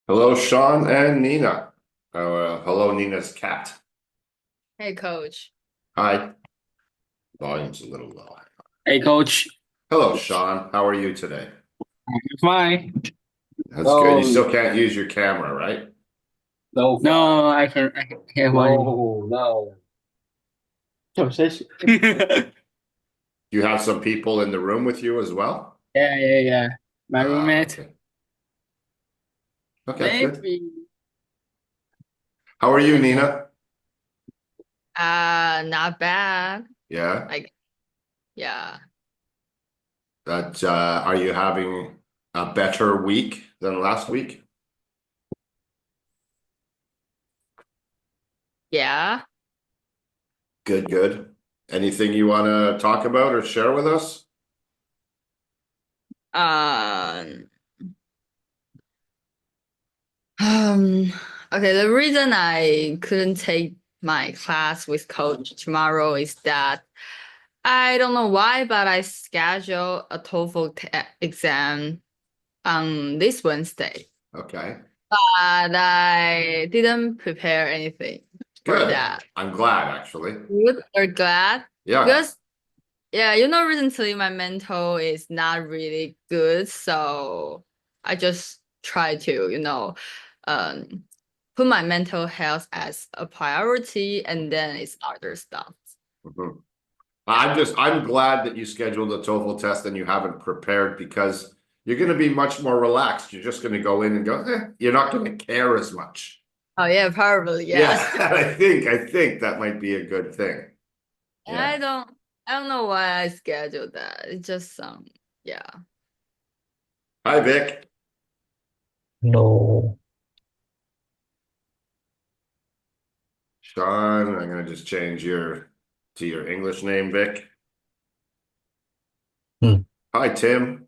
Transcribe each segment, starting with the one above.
Hello, Sean and Nina. Hello, Nina's cat. Hey, coach. Hi. Volume's a little low. Hey, coach. Hello, Sean. How are you today? Fine. That's good. You No, still can't use your camera, right? no, no, I can hear no, no. Yeah, Do you have some people in the room with you as well? yeah. My roommate, Okay. Okay, good. maybe. How are you, Nina? Not bad. Yeah. Like, yeah. Are you having a better week than last week? Yeah. Good, good. Anything you want to talk about or share with us? Um, um, okay, the reason I couldn't take my class with coach tomorrow is that I don't know why, but I scheduled a TOEFL exam on this Wednesday. Okay. But I didn't prepare anything for Good. that. I'm glad, actually. Good or glad? Yeah. Because yeah, recently my mental is not really good, so I just try to, um, put my mental health as a priority, and then it's other stuff. Mhm. Yeah. I'm glad that you scheduled a TOEFL test and you haven't prepared because you're going to be much more relaxed. You're just going to go in and go, you're not going to care as much. Oh yeah, probably Yeah, yes. I think that might be a good thing. Yeah. I don't, I don't know why I scheduled that. It's just yeah. Hi, Vic. No. Sean, I'm going to just change to your English name, Vic. Hmm. Hi, Tim.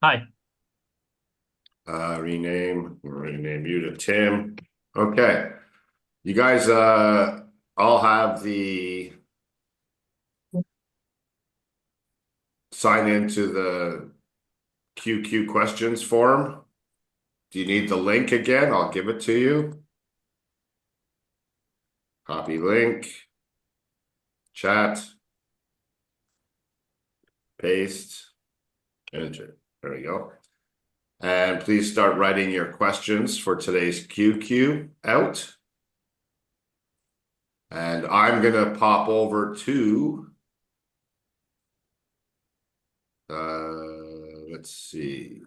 Hi. Rename you to Tim. Okay. You guys all have the sign into the QQ questions form. Do you need the link again? I'll give it to you. Copy link, chat, paste, enter. There we go. And please start writing your questions for today's QQ out. And I'm going to pop over to, let's see.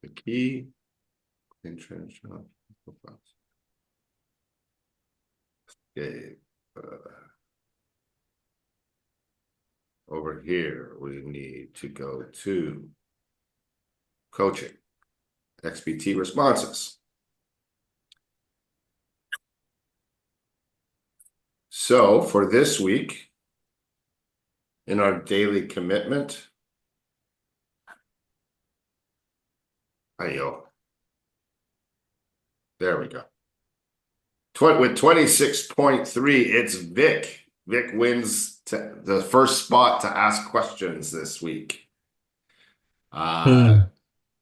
The key, international profiles. Okay. Over here, we need to go to coaching, XPT responses. So for this week, in our daily commitment, there we go. With 26.3, it's Vic. Vic wins the first spot to ask questions this week. Hmm.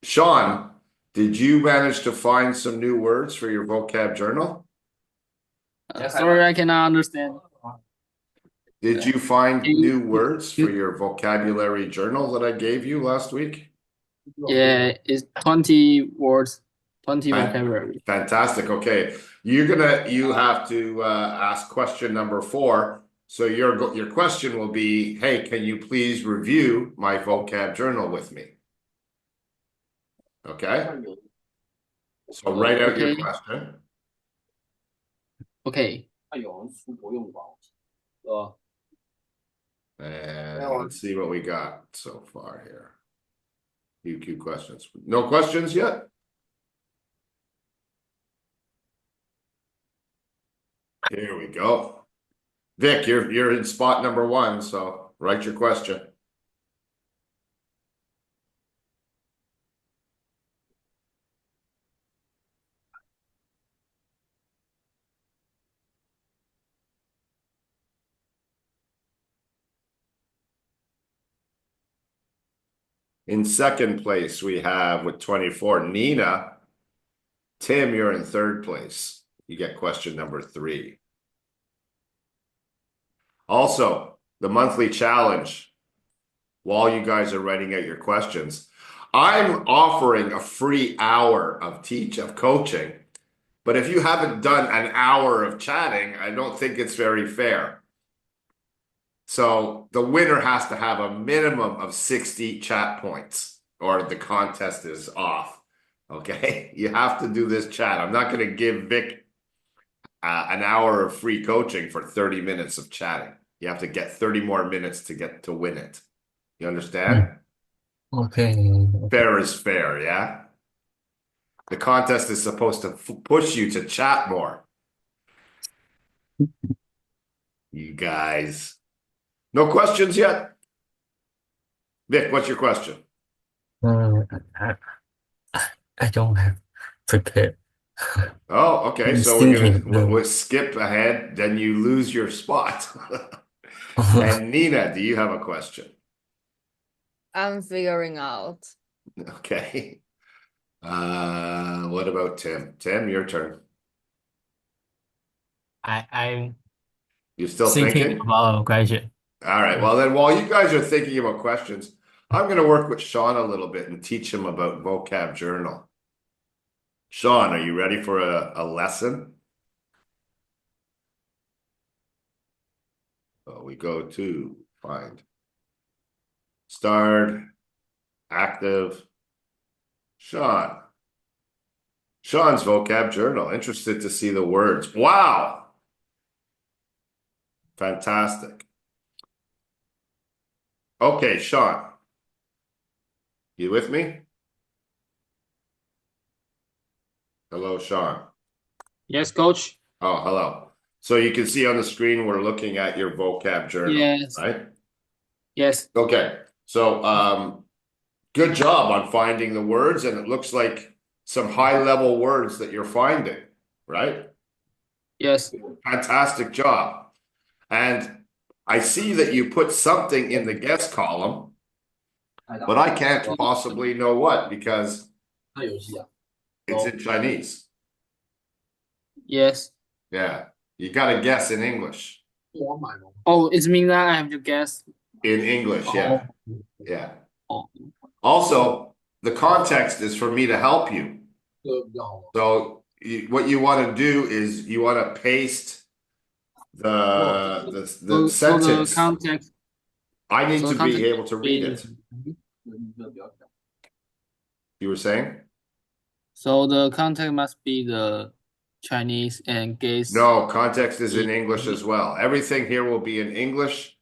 Sean, did you manage to find some new words for your vocab journal? Sorry, I cannot understand. Did you find You, new words for you, your vocabulary journal that I gave you last week? yeah, it's 20 words, 20 Fan- vocabulary. Fantastic. Okay. You have to ask question number 4. So your question will be, hey, can you please review my vocab journal with me? Okay. So write out your Okay, question. okay. And let's see what we got so far here. UQ questions. No questions yet? Here we go. Vic, you're in spot number 1, so write your question. In second place, we have with 24, Nina. Tim, you're in third place. You get question number 3. Also, the monthly challenge, while you guys are writing out your questions, I'm offering a free hour of coaching. But if you haven't done an hour of chatting, I don't think it's very fair. So the winner has to have a minimum of 60 chat points or the contest is off. Okay, you have to do this chat. I'm not going to give Vic an hour of free coaching for 30 minutes of chatting. You have to get 30 more minutes to win it. You understand? Okay. Fair is fair, yeah? The contest is supposed to push you to chat more. You guys. No questions yet? Vic, what's your question? I, I don't have prepared. Oh, okay. I'm So thinking, we'll skip ahead, then you lose your spot. And Nina, do you have a question? I'm figuring out. Okay. What about Tim? Tim, your turn. I'm You still thinking thinking? about a question. All right. Well, then while you guys are thinking about questions, I'm going to work with Sean a little bit and teach him about Vocab Journal. Sean, are you ready for a lesson? So we go to find, start, active, Sean. Sean's Vocab Journal. Interested to see the words. Wow. Fantastic. Okay, Sean. You with me? Hello, Sean. Yes, coach. Oh, hello. So you can see on the screen, we're looking at your vocab journal, Yes. right? Yes. Okay. So, good job on finding the words, and it looks like some high-level words that you're finding, right? Yes. Fantastic job. And I see that you put something in the guess column, but I can't possibly know what because it's in Chinese. Yes. Yeah. You got to guess in English. Oh, it means that I have to guess. In English, yeah. Yeah. Oh. Also, the context is for me to help you. So what you want to do is you want to paste the So sentence. the context. I need So to the context be able to read is- it. You were saying? So the context must be the Chinese and guess. No, context is in English as well. Everything here will be in English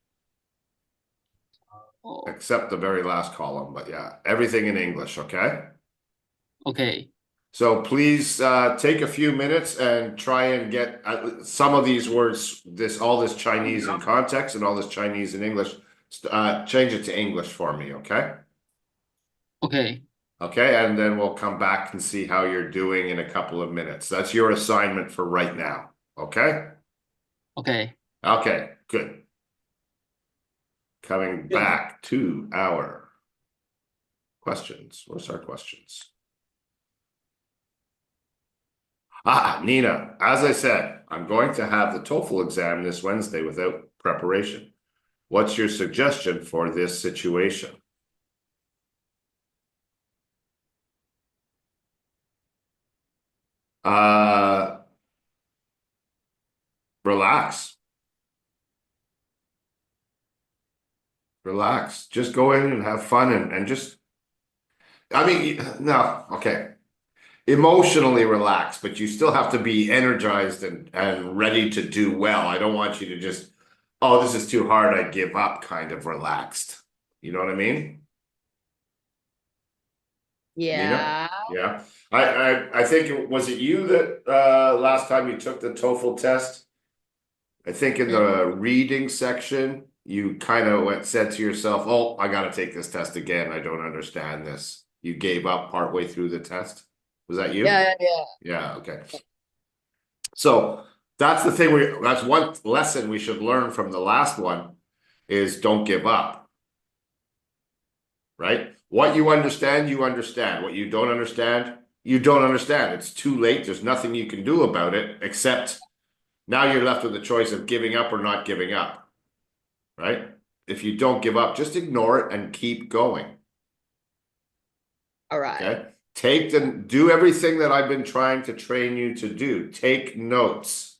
Oh, except the very last column. But yeah, everything in English, okay? okay. So please take a few minutes and try and get some of these words, all this Chinese in context and all this Chinese in English, change it to English for me, okay? Okay. Okay, and then we'll come back and see how you're doing in a couple of minutes. That's your assignment for right now, okay? Okay. Okay, good. Coming back to our questions. What's our questions? Nina, as I said, I'm going to have the TOEFL exam this Wednesday without preparation. What's your suggestion for this situation? Relax. Relax. Just go in and have fun and just, I mean, no, okay. Emotionally relax, but you still have to be energized and ready to do well. I don't want you to just, oh, this is too hard, I give up, kind of relaxed. You know what I mean? Yeah. Yeah. I think was it you that last time you took the TOEFL test? I think in the reading section, you kind of said to yourself, oh, I got to take this test again. I don't understand this. You gave up partway through the test. Was that you? Yeah. Yeah, okay. So that's the thing that's one lesson we should learn from the last one is don't give up. right? What you understand, you understand. What you don't understand, you don't understand. It's too late. There's nothing you can do about it except now you're left with the choice of giving up or not giving up, right? If you don't give up, just ignore it and keep going. All right. Okay? Do everything that I've been trying to train you to do. Take notes,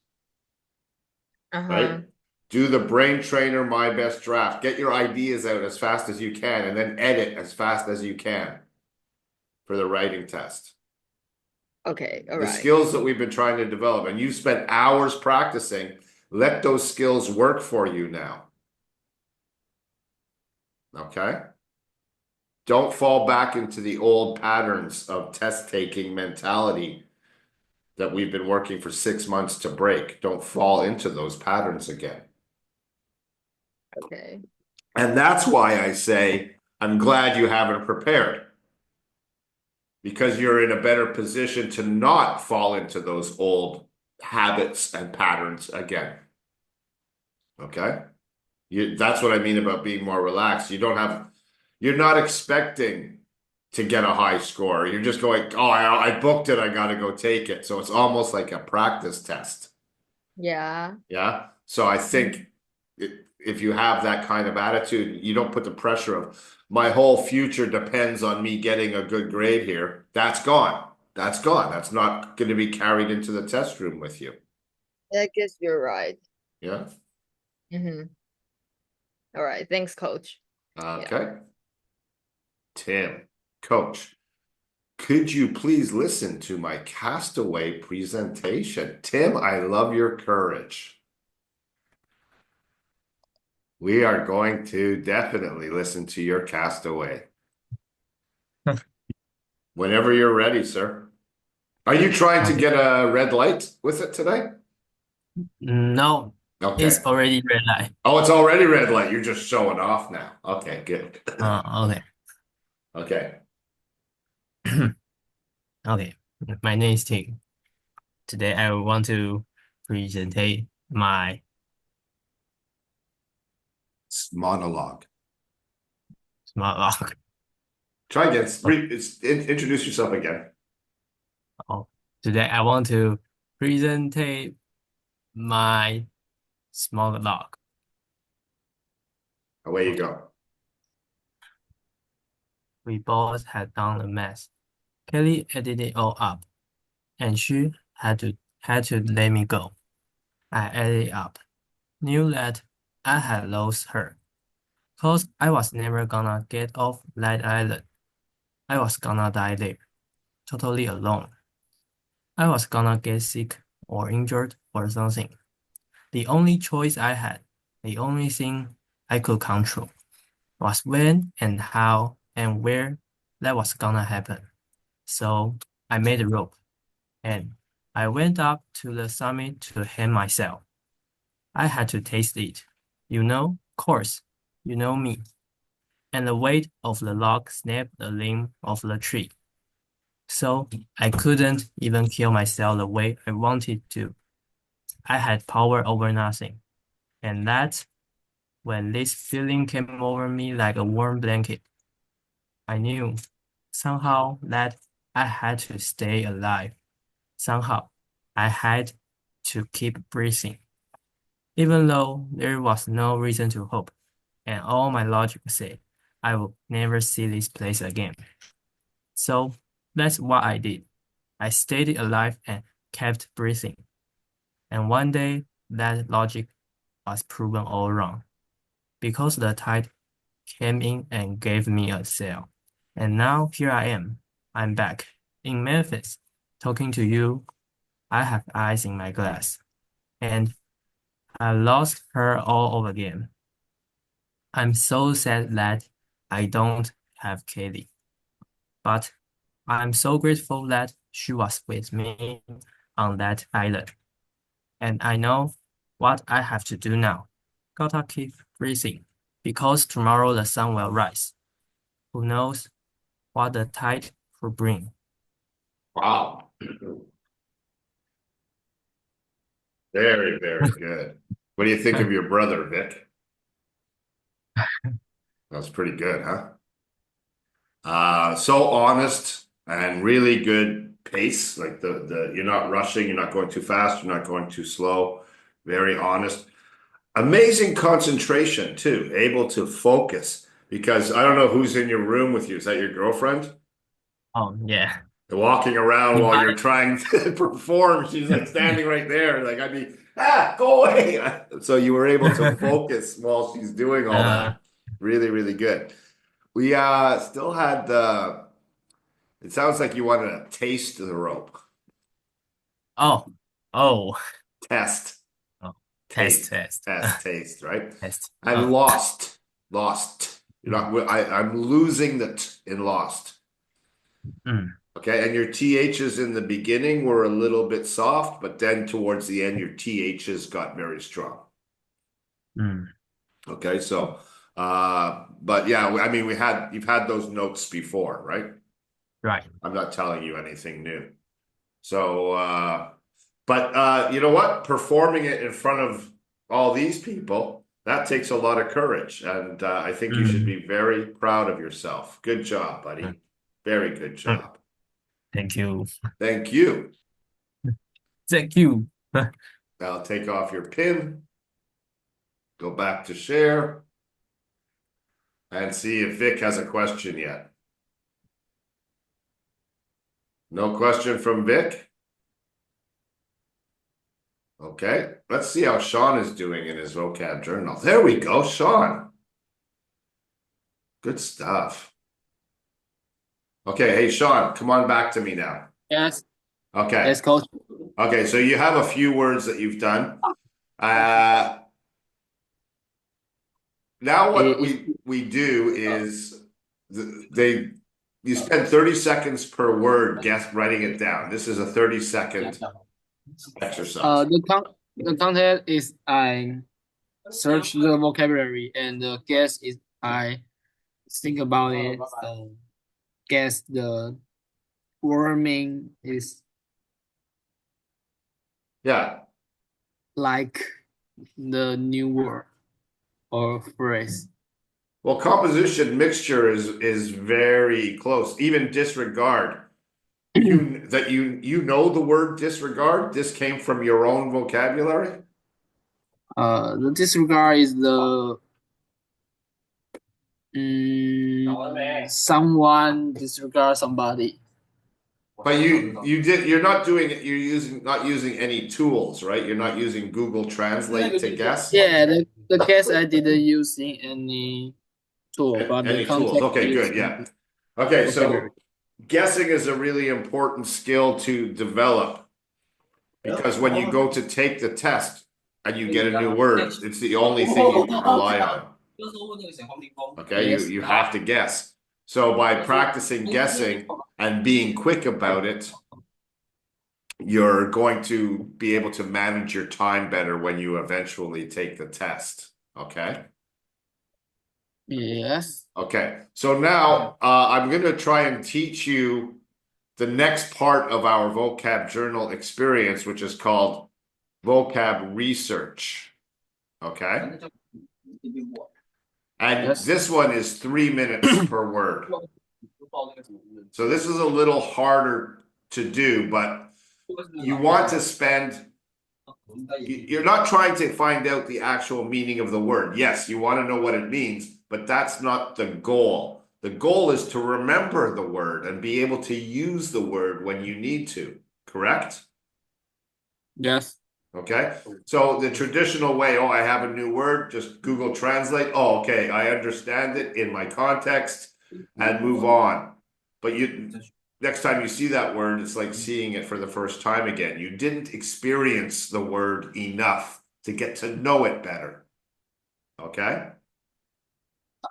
right? Do the brain trainer, my best draft. Get your ideas out as fast as you can and then edit as fast as you can for the writing test. Okay. All The right. skills that we've been trying to develop, and you've spent hours practicing, let those skills work for you now. Okay? Don't fall back into the old patterns of test-taking mentality that we've been working for 6 months to break. Don't fall into those patterns again. Okay. And that's why I say, I'm glad you haven't prepared. Because you're in a better position to not fall into those old habits and patterns again. Okay? That's what I mean about being more relaxed. You're not expecting to get a high score. You're just going, oh, I booked it. I got to go take it. So it's almost like a practice test. Yeah. Yeah. So I think if you have that kind of attitude, you don't put the pressure of my whole future depends on me getting a good grade here. That's gone. That's gone. That's not going to be carried into the test room with you. I guess you're right. Yeah. All right. Thanks, coach. Okay. Tim, coach, could you please listen to my castaway presentation? Tim, I love your courage. We are going to definitely listen to your castaway. Whenever you're ready, sir. Are you trying to get a red light with it today? No, Okay. it's already red light. Oh, it's already red light. You're just showing off now. Okay, good. Okay. Okay. Okay. My name is Tim. Today I want to present my Monologue. smart lock. Try again. Introduce yourself again. Oh, today I want to present my small log. Away you go. We both had done a mess. Kelly edited it all up, and she had to let me go. I added it up, knew that I had lost her, 'cause I was never gonna get off that island. I was gonna die there, totally alone. I was gonna get sick or injured or something. The only choice I had, the only thing I could control, was when and how and where that was gonna happen. So I made a rope, and I went up to the summit to hang myself. I had to taste it. Course, you know me. And the weight of the log snapped the limb of the tree. So I couldn't even kill myself the way I wanted to. I had power over nothing. And that's when this feeling came over me like a warm blanket. I knew somehow that I had to stay alive. Somehow I had to keep breathing. Even though there was no reason to hope, and all my logic said I would never see this place again. So that's what I did. I stayed alive and kept breathing. And one day, that logic was proven all wrong, because the tide came in and gave me a sail. And now here I am. I'm back in Memphis, talking to you. I have ice in my glass, and I lost her all over again. I'm so sad that I don't have Katie, but I'm so grateful that she was with me on that island. And I know what I have to do now. Gotta keep breathing, because tomorrow the sun will rise. Who knows what the tide will bring? Wow. Very, very good. What do you think of your brother, Vic? That's pretty good, huh? So honest and really good pace. Like you're not rushing, you're not going too fast, you're not going too slow. Very honest. Amazing concentration too, able to focus. Because I don't know who's in your room with you. Is that your girlfriend? Oh, yeah. They're walking around while Invite- you're trying to perform. She's like standing right there. Like, I'd be, go away. So you were able to focus while she's doing all that. Really, really good. We still had it sounds like you wanted to taste the rope. Oh, oh, Test. oh. Taste. Test. Taste, right? Test. And Oh. lost. You're not, I'm losing the t in lost. Mm. Okay, and your THs in the beginning were a little bit soft, but then towards the end, your THs got very strong. Mm. Okay, so, but yeah, I mean, you've had those notes before, right? Right. I'm not telling you anything new. So, but you know what? Performing it in front of all these people, that takes a lot of courage. And I think you should be very proud of yourself. Good job, buddy. Very good job. Thank you. Thank you. Thank you. I'll take off your pin, go back to share, and see if Vic has a question yet. No question from Vic? Okay, let's see how Sean is doing in his vocab journal. There we go, Sean. Good stuff. Okay, hey, Sean, come on back to me now. Yes. Okay. Yes, coach. Okay, so you have a few words that you've done. Now what we do is you spend 30 seconds per word writing it down. This is a 30-second exercise. The content is I search the vocabulary, and the guess is I think about it and guess the word meaning is Yeah. like the new word or phrase. Well, composition mixture is very close. Even disregard. You know the word disregard? This came from your own vocabulary? The disregard is the someone disregard somebody. But you're not doing it, not using any tools, right? You're not using Google Translate to guess? Yeah, the guess I didn't use in any tool, but Any the tools. context Okay, is good, yeah. Okay, so vocabulary. guessing is a really important skill to develop because when you go to take the test and you get a new word, it's the only thing you can rely on. Okay, Yes. you have to guess. So by practicing guessing and being quick about it, you're going to be able to manage your time better when you eventually take the test. Okay? Yes. Okay, so now I'm going to try and teach you the next part of our vocab journal experience, which is called vocab research. Okay? And Yes. this one is 3 minutes per word. So this is a little harder to do, but you want to spend, you're not trying to find out the actual meaning of the word. Yes, you want to know what it means, but that's not the goal. The goal is to remember the word and be able to use the word when you need to, correct? Yes. Okay, so the traditional way, I have a new word, just Google Translate. Oh, okay, I understand it in my context and move on. But next time you see that word, it's like seeing it for the first time again. You didn't experience the word enough to get to know it better. Okay?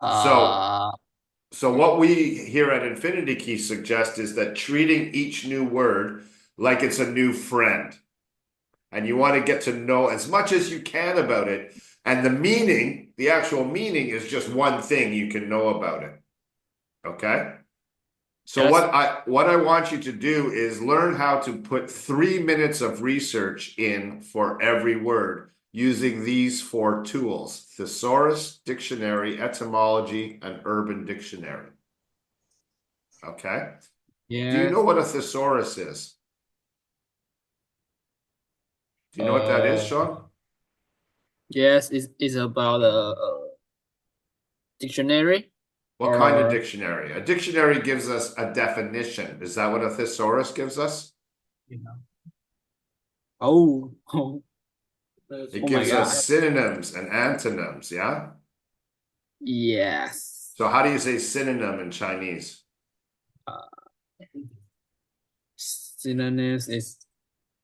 So what we here at Infinity Key suggest is that treating each new word like it's a new friend. And you want to get to know as much as you can about it. And the meaning, the actual meaning is just one thing you can know about it. Okay? So Yes. what I want you to do is learn how to put 3 minutes of research in for every word using these 4 tools: Thesaurus, Dictionary, Etymology, and Urban Dictionary. Okay. Yes. Do you know what a thesaurus is? Do you know what that is, Sean? Yes, it's about a dictionary. What kind of Or- dictionary? A dictionary gives us a definition. Is that what a thesaurus gives us? Oh, It Oh my gives God. us synonyms and antonyms, yeah? Yes. So how do you say synonym in Chinese? Synonyms is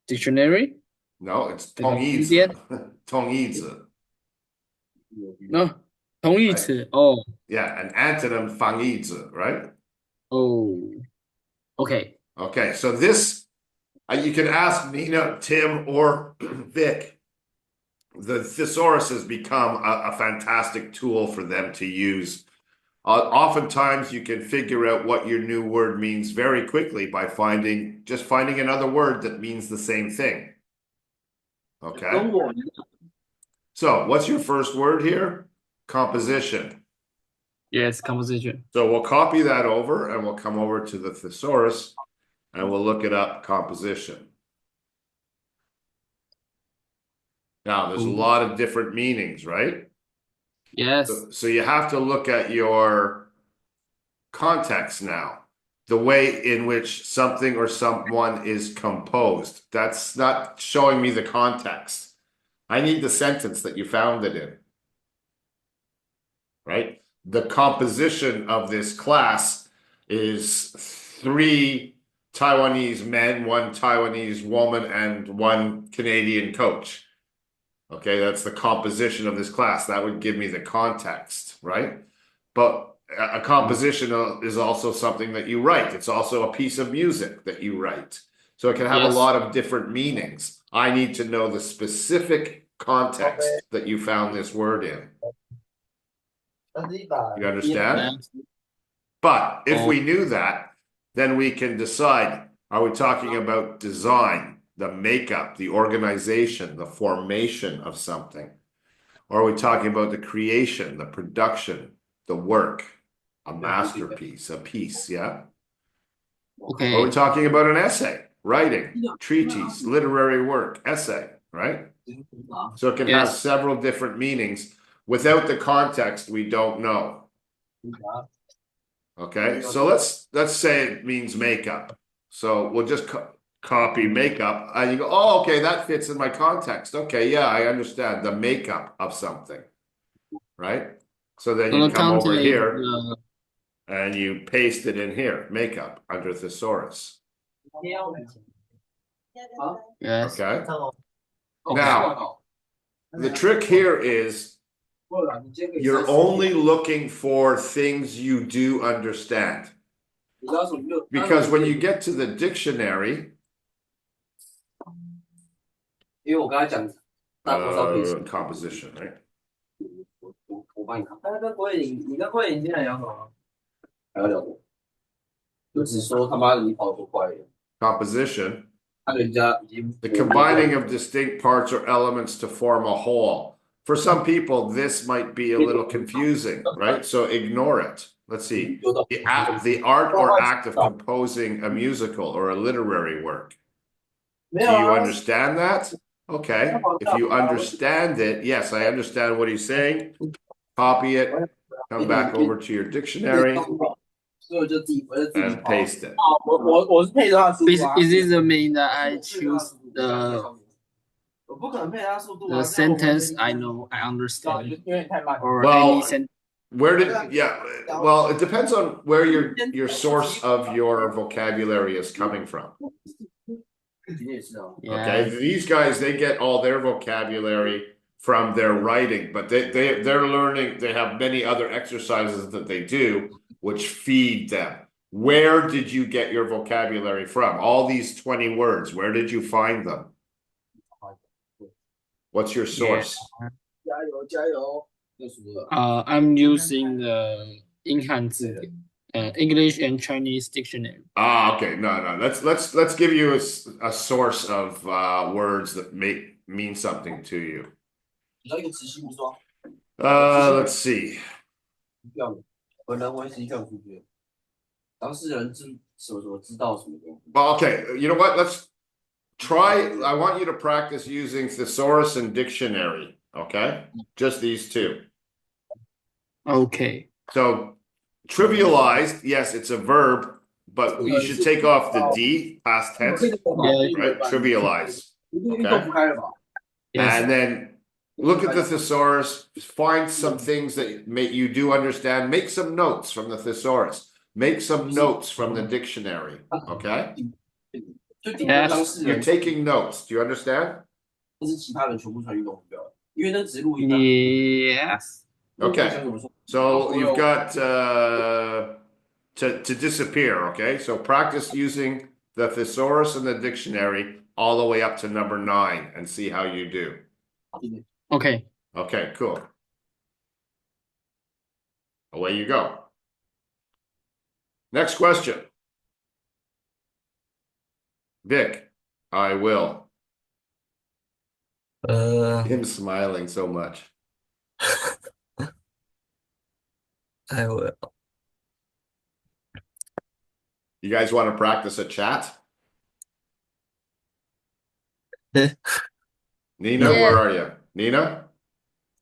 dictionary. No, it's 这个 同义字. 字典。同义字. No, 同义词。Oh, Yeah, an antonym 反义字, right? oh. Okay. Okay, so this, you can ask Nina, Tim, or Vic. The thesaurus has become a fantastic tool for them to use. Oftentimes you can figure out what your new word means very quickly by just finding another word that means the same thing. Okay. So what's your first word here? Composition. Yes, composition. So we'll copy that over and we'll come over to the thesaurus and we'll look it up, composition. Now there's a lot of different meanings, right? Yes. So you have to look at your context now, the way in which something or someone is composed. That's not showing me the context. I need the sentence that you found it in, right? The composition of this class is 3 Taiwanese men, 1 Taiwanese woman, and 1 Canadian coach. Okay, that's the composition of this class. That would give me the context, right? But a composition is also something that you write. It's also a piece of music that you write. So it can have a lot of different meanings. I need to know the specific context that you found this word in. You understand? But if we knew that, then we can decide, are we talking about design, the makeup, the organization, the formation of something? Or are we talking about the creation, the production, the work, a masterpiece, a piece, yeah? Okay. Or are we talking about an essay, writing, treatise, literary work, essay, right? So it can have several different meanings. Without the context, we don't know. Okay, so let's say it means makeup. So we'll just copy makeup, and you go, oh, okay, that fits in my context. Okay, yeah, I understand the makeup of something, right? So then you come over here and you paste it in here, makeup under thesaurus. Yes. Okay. Now, the trick here is you're only looking for things you do understand. Because when you get to the dictionary, composition, right? Composition, the combining of distinct parts or elements to form a whole. For some people, this might be a little confusing, right? So ignore it. Let's see. The art or act of composing a musical or a literary work. Do you understand that? Okay. If you understand it, yes, I understand what he's saying. Copy it, come back over to your dictionary, and paste it. Is this the mean that I choose the sentence I know, I understand? Or any sentence? Well, it depends on where your source of your vocabulary is coming from. Okay, these guys, they get all their vocabulary from their writing, but they're learning, they have many other exercises that they do which feed them. Where did you get your vocabulary from? All these 20 words, where did you find them? What's your source? I'm using the English and Chinese dictionary. Okay. No. Let's give you a source of words that mean something to you. Let's see. Well, okay, you know what? Let's try. I want you to practice using thesaurus and dictionary, okay? Just these two. Okay. So trivialized, yes, it's a verb, but you should take off the D, past tense, right? Trivialize, okay? Yes. And then look at the thesaurus, find some things that you do understand, make some notes from the thesaurus, make some notes from the dictionary, okay? Yes. You're taking notes. Do you understand? Yes. Okay. So you've got to disappear, okay? So practice using the thesaurus and the dictionary all the way up to number 9 and see how you do. Okay. Okay, cool. Away you go. Next question. Vic, I will. Him smiling so much. I will. You guys want to practice a chat? Nina, Yeah. where are you? Nina?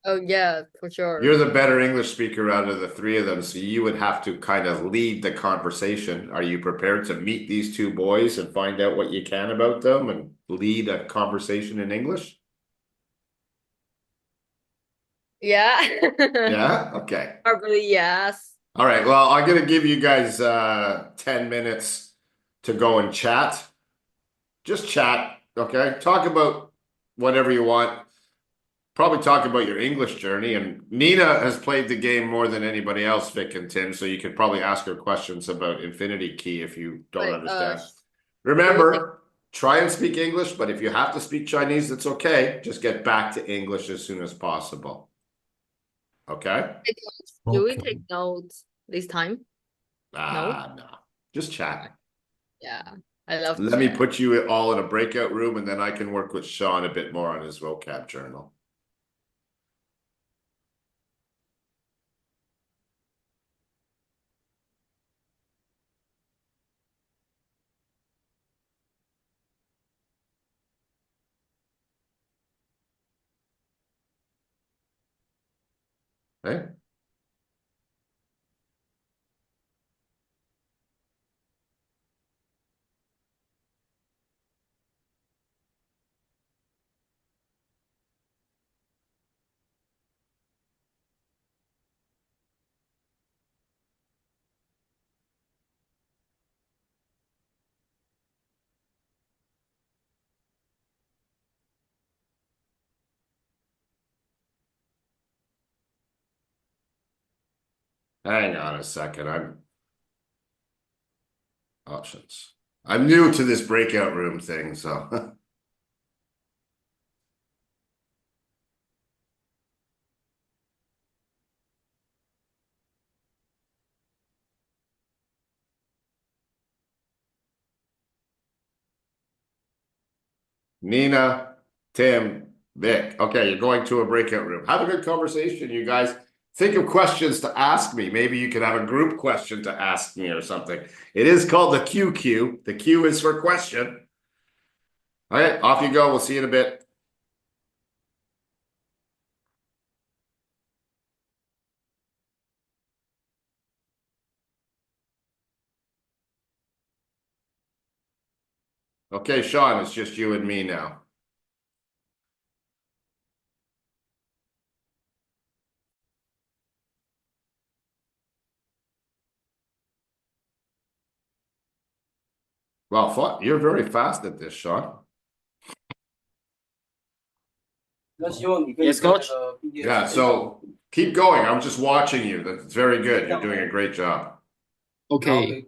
Oh yeah, for sure. You're the better English speaker out of the three of them, so you would have to kind of lead the conversation. Are you prepared to meet these two boys and find out what you can about them and lead a conversation in English? Yeah. Yeah? Okay. Probably yes. All right. Well, I'm going to give you guys 10 minutes to go and chat. Just chat, okay? Talk about whatever you want. Probably talk about your English journey. And Nina has played the game more than anybody else, Vic and Tim, so you could probably ask her questions about Infinity Key if you don't understand. Remember, try and speak English, but if you have to speak Chinese, that's okay. Just get back to English as soon as possible. Okay? Do we Okay. take notes this time? No. Just chat. Yeah. I love Let me chat. put you all in a breakout room, and then I can work with Sean a bit more on his vocab journal. Okay? Hang on a second. Options. I'm new to this breakout room thing, so. Nina, Tim, Vic. Okay, you're going to a breakout room. Have a good conversation, you guys. Think of questions to ask me. Maybe you could have a group question to ask me or something. It is called the QQ. The Q is for question. All right, off you go. We'll see you in a bit. Okay, Sean, it's just you and me now. Well, you're very fast at this, Sean. Yes, coach. Yeah, so keep going. I'm just watching you. That's very good. You're doing a great job. Okay.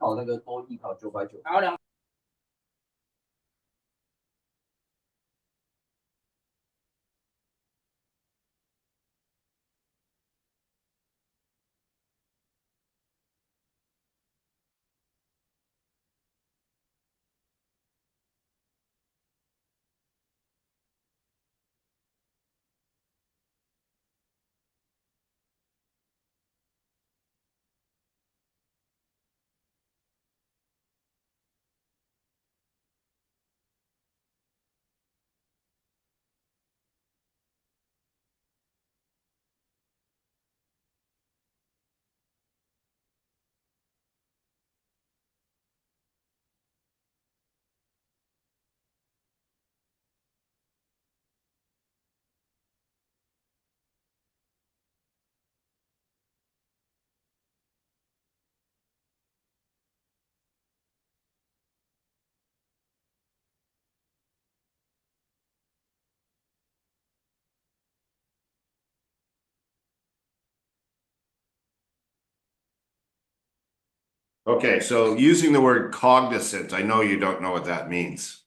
Okay, so using the word cognizant, I know you don't know what that means.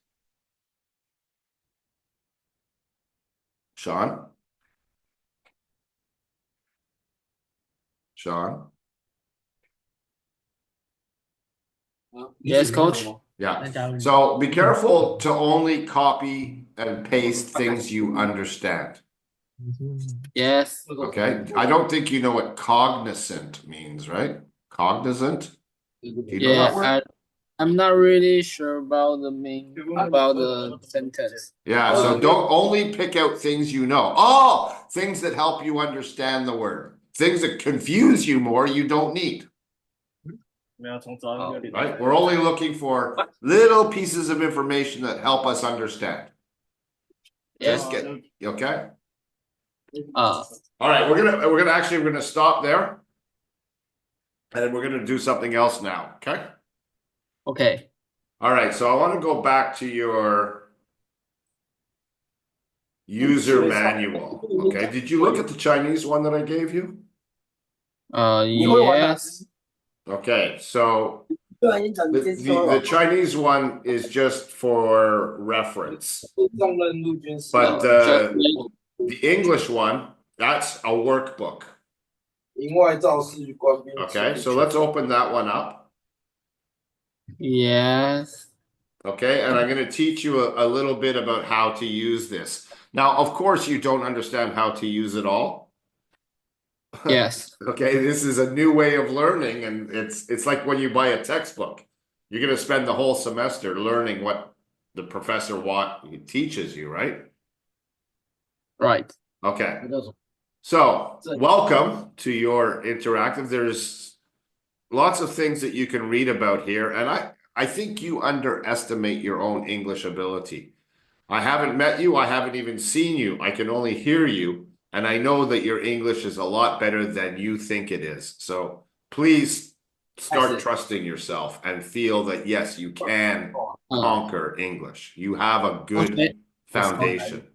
Sean? Sean? Yes, coach. Yeah. So be careful to only copy and paste things you understand. Yes. Okay. I don't think you know what cognizant means, right? Cognizant? Do you know that word? Yeah, I'm not really sure about the sentence. Yeah, so don't only pick out things you know. Oh, things that help you understand the word. Things that confuse you more, you don't need. Right? We're only looking for little pieces of information that help us understand. Yes. Just get okay. Uh, All right, we're gonna stop there, and then we're gonna do something else now. Okay. okay. All right, so I want to go back to your user manual. Okay, did you look at the Chinese one that I gave you? Yes. Okay, so the Chinese one is just for reference, but Just the English one, that's a workbook. Okay, so let's open that one up. yes. Okay, and I'm going to teach you a little bit about how to use this. Now, of course, you don't understand how to use it all. Yes. Okay, this is a new way of learning, and it's like when you buy a textbook. You're going to spend the whole semester learning what the professor teaches you, right? Right. Okay. So, welcome to your interactive. There's lots of things that you can read about here, and I think you underestimate your own English ability. I haven't met you, I haven't even seen you. I can only hear you, and I know that your English is a lot better than you think it is. So, please start trusting yourself and feel that yes, you can conquer English. You have a good Okay. foundation.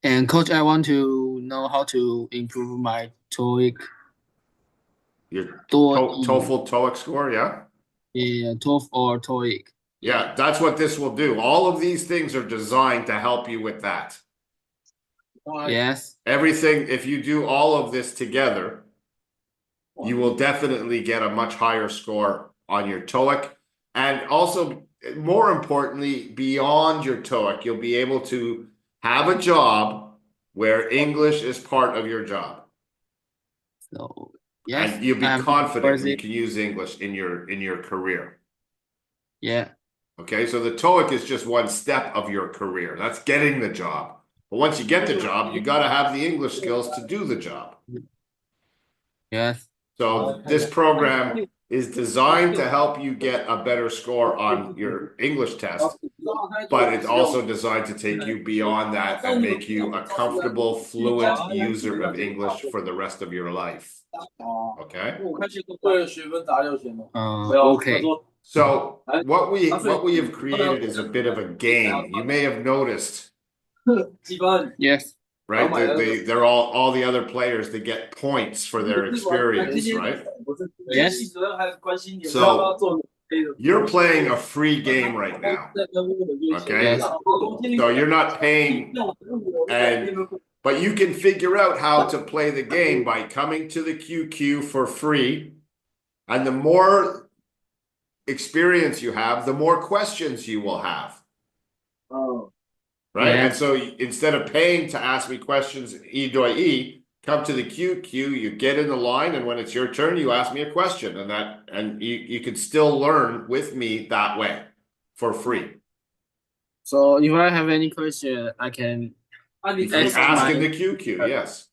And coach, I want to know how to improve my TOEIC. Your TOEIC. TOEFL TOEIC score, yeah? Yeah, TOEFL or TOEIC. Yeah, that's what this will do. All of these things are designed to help you with that. Yes. Everything, if you do all of this together, you will definitely get a much higher score on your TOEIC. And also, more importantly, beyond your TOEIC, you'll be able to have a job where English is part of your job. So yes. And you'll be confident you can use English in your career. Yeah. Okay, so the TOEIC is just one step of your career. That's getting the job. But once you get the job, you got to have the English skills to do the job. Yes. So this program is designed to help you get a better score on your English test, but it's also designed to take you beyond that and make you a comfortable, fluent user of English for the rest of your life. Okay? Okay. So what we have created is a bit of a game. You may have noticed, Yes. right? They're all the other players, they get points for their experience, right? Yes. So you're playing a free game right now. Okay? Yes. So you're not paying, but you can figure out how to play the game by coming to the QQ for free. And the more experience you have, the more questions you will have. Right? Yeah. And so instead of paying to ask me questions, come to the QQ, you get in the line, and when it's your turn, you ask me a question, and you can still learn with me that way for free. So if I have any question, I can ask in the QQ, yes.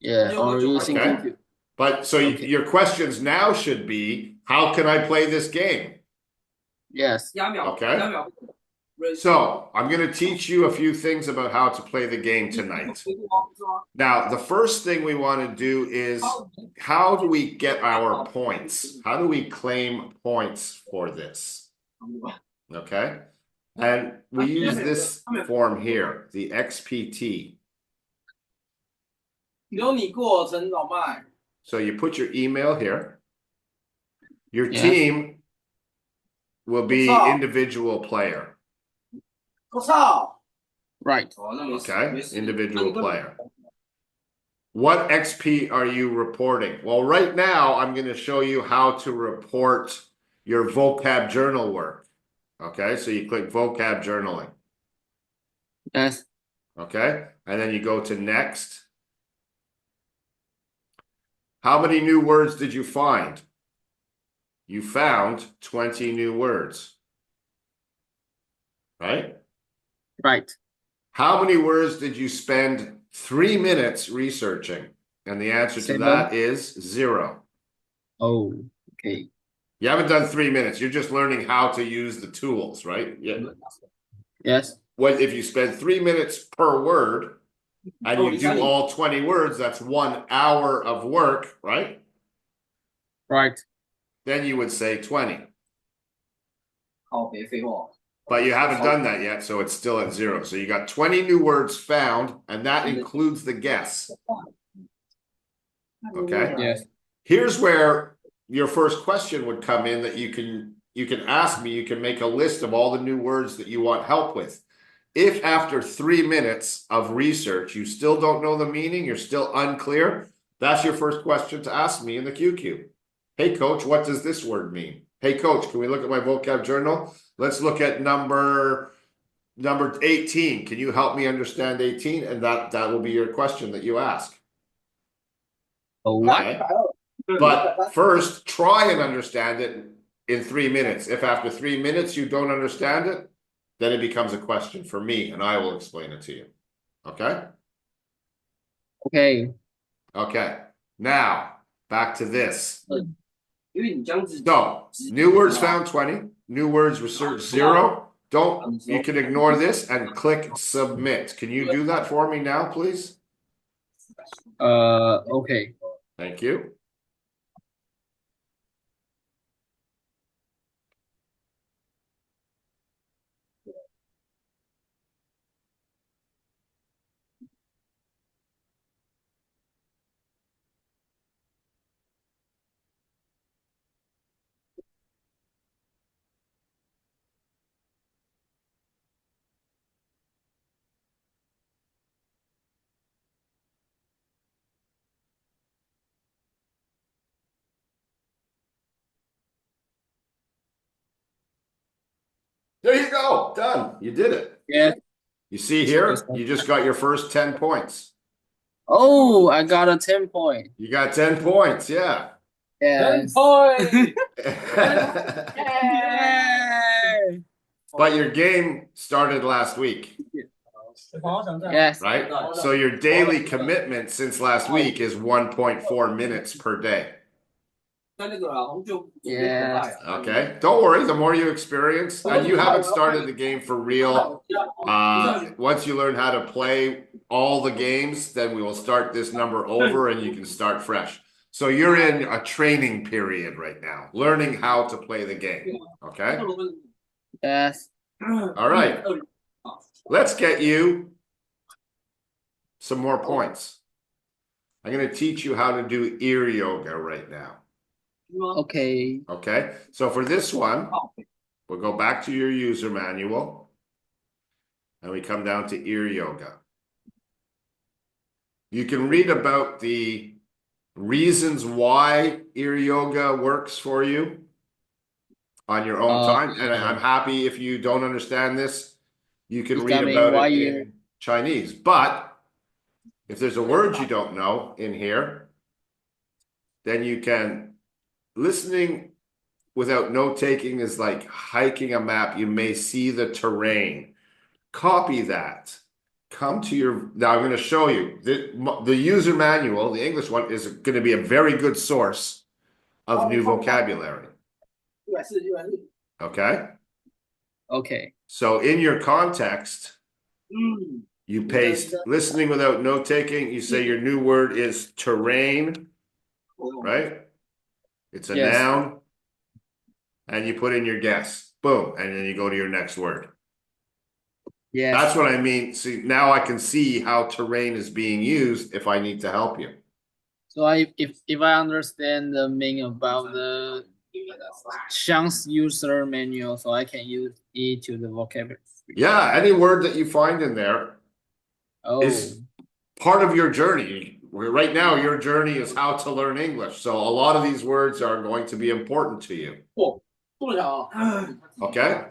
Yeah, or using QQ. But so your questions now should be, how can I play this game? Yes. Okay. So I'm going to teach you a few things about how to play the game tonight. Now, the first thing we want to do is, how do we get our points? How do we claim points for this? Okay. And we use this form here, the XPT. So you put your email here. Your Yes. team will be individual player. Right. Okay, individual player. What XP are you reporting? Well, right now I'm going to show you how to report your vocab journal work. Okay, so you click vocab journaling. Yes. Okay, and then you go to next. How many new words did you find? You found 20 new words. Right? Right. How many words did you spend 3 minutes researching? And the answer to 7. that is 0. Oh, okay. You haven't done 3 minutes. You're just learning how to use the tools, right? Yeah. Yes. What if you spend 3 minutes per word and you do all 20 words, that's 1 hour of work, right? Right. Then you would say 20. But you haven't done that yet, so it's still at 0. So you got 20 new words found, and that includes the guess. Okay? Yes. Here's where your first question would come in that you can ask me, you can make a list of all the new words that you want help with. If after 3 minutes of research you still don't know the meaning, you're still unclear, that's your first question to ask me in the QQ. Hey coach, what does this word mean? Hey coach, can we look at my vocab journal? Let's look at number 18. Can you help me understand 18? And that will be your question that you ask. What? Okay. But first, try and understand it in 3 minutes. If after 3 minutes you don't understand it, then it becomes a question for me, and I will explain it to you. Okay? Okay. Okay. Now, back to this. So, new words found 20. New words research 0. You can ignore this and click submit. Can you do that for me now, please? Okay. Thank you. There you go. Done. You did it. Yeah. You see here, you just got your first 10 points. Oh, I got a 10 point. You got 10 points, yeah. Yes. Point. Yay! But your game started last week, Yes. right? So your daily commitment since last week is 1.4 minutes per day. Yes. Okay, don't worry. The more you experience, and you haven't started the game for real. Once you learn how to play all the games, then we will start this number over and you can start fresh. So you're in a training period right now, learning how to play the game. Okay? Yes. All right. Let's get you some more points. I'm going to teach you how to do ear yoga right now. Okay. Okay? So for this one, we'll go back to your user manual and we come down to ear yoga. You can read about the reasons why ear yoga works for you on your own time. And I'm happy if you don't understand this, you can read about it in Chinese. But if there's a word you don't know in here, then you can. Listening without note-taking is like hiking a map. You may see the terrain. Copy that. Come to your... Now I'm going to show you. The user manual, the English one, is going to be a very good source of new vocabulary. Okay? Okay. So in your context, you paste listening without note-taking. You say your new word is terrain, right? It's a noun. And you put in your guess. Boom. And then you go to your next word. Yes. That's what I mean. See, now I can see how terrain is being used if I need to help you. So if I understand the meaning about the Sean's user manual, so I can use it to the vocabulary. Yeah, any word that you find in there Oh, is part of your journey. Right now, your journey is how to learn English. So a lot of these words are going to be important to you. Okay?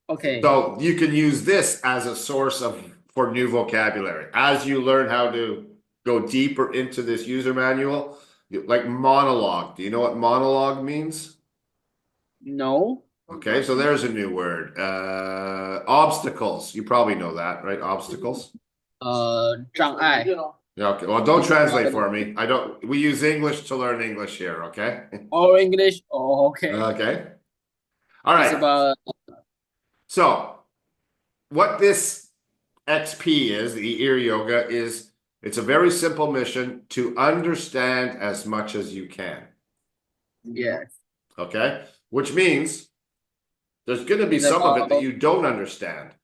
okay. So you can use this as a source for new vocabulary. As you learn how to go deeper into this user manual, like monologue. Do you know what monologue means? No. Okay, so there's a new word. Obstacles. You probably know that, right? Obstacles. 障碍. Okay, well, don't translate for me. We use English to learn English here, okay? Or English. Oh, okay. Okay. All It's right. about So what this XP is, the ear yoga, is it's a very simple mission to understand as much as you can. yes. Okay? Which means there's going to be It's some of it that about- you don't understand.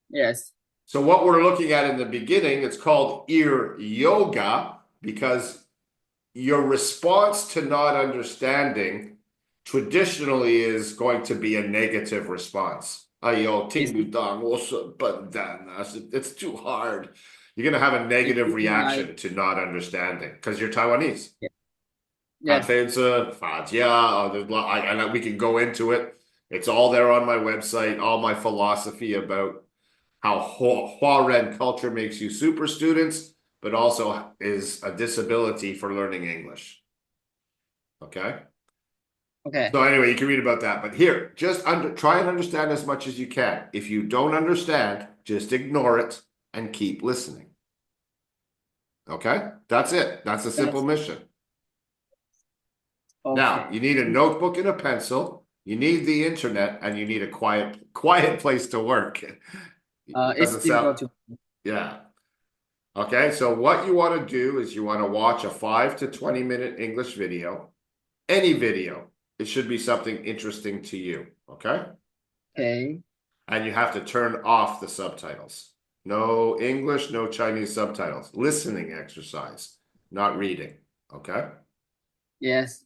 Yes. So what we're looking at in the beginning, it's called ear yoga because your response to not understanding traditionally is going to be a negative response. It's too hard. You're going to have a negative reaction to not understanding because you're Taiwanese. Yes. And we can go into it. It's all there on my website, all my philosophy about how Huaren culture makes you super students, but also is a disability for learning English. Okay? Okay. So anyway, you can read about that. But here, just try and understand as much as you can. If you don't understand, just ignore it and keep listening. Okay? That's it. That's a simple mission. Okay. Now, you need a notebook and a pencil. You need the internet, and you need a quiet place to work. It's difficult to. Yeah. Okay, so what you want to do is you want to watch a 5 to 20 minute English video. Any video. It should be something interesting to you. Okay? Okay. And you have to turn off the subtitles. No English, no Chinese subtitles. Listening exercise, not reading. Okay? Yes.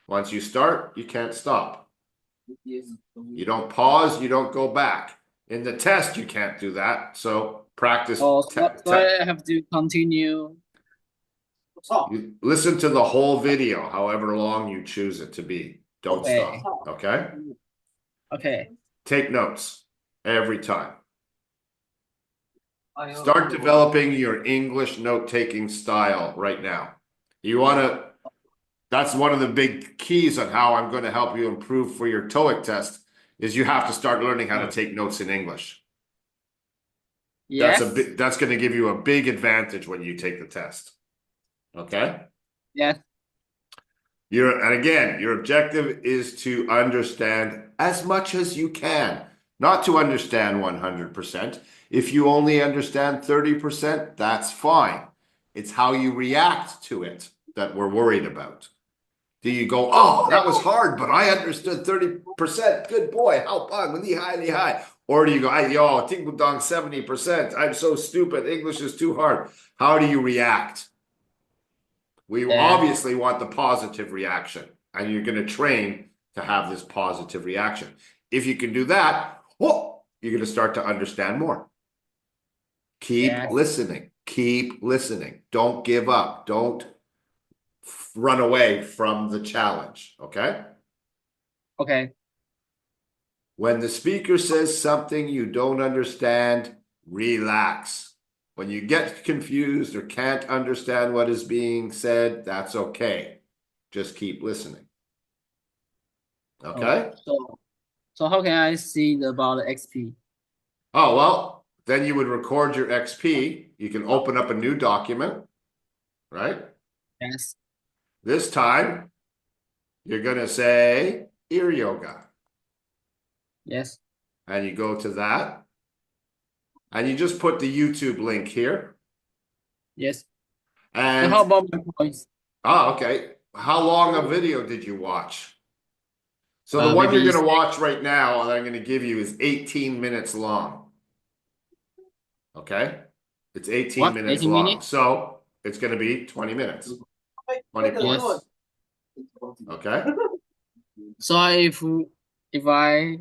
Once you start, you can't stop. You don't pause, you don't go back. In the test, you can't do that. So practice. So I have to continue. You listen to the whole video, however long you choose it to be. Don't Okay. stop. Okay? Okay. Take notes every time. Start developing your English note-taking style right now. That's one of the big keys on how I'm going to help you improve for your TOEIC test is you have to start learning how to take notes in English. Yes. That's going to give you a big advantage when you take the test. Okay? Yes. And again, your objective is to understand as much as you can, not to understand 100%. If you only understand 30%, that's fine. It's how you react to it that we're worried about. Do you go, oh, that was hard, but I understood 30%. Good boy, how fun, high. Or do you go, yo, 70%. I'm so stupid. English is too hard. How do you react? We obviously want the positive reaction, and you're going to train to have this positive reaction. If you can do that, you're going to start to understand more. Keep listening. Keep listening. Don't give up. Don't run away from the challenge. Okay? Okay. When the speaker says something you don't understand, relax. When you get confused or can't understand what is being said, that's okay. Just keep listening. Okay? So how can I see about the XP? Oh, well, then you would record your XP. You can open up a new document, right? Yes. This time, you're going to say ear yoga. Yes. And you go to that. And you just put the YouTube link here. Yes. And how about my points? Oh, okay. How long a video did you watch? So the one you're going to watch right now that I'm going to give you is 18 minutes long. Okay? It's 18 minutes 18 long. minutes? So it's going to be 20 minutes. 20 points. Yes. Okay? So if I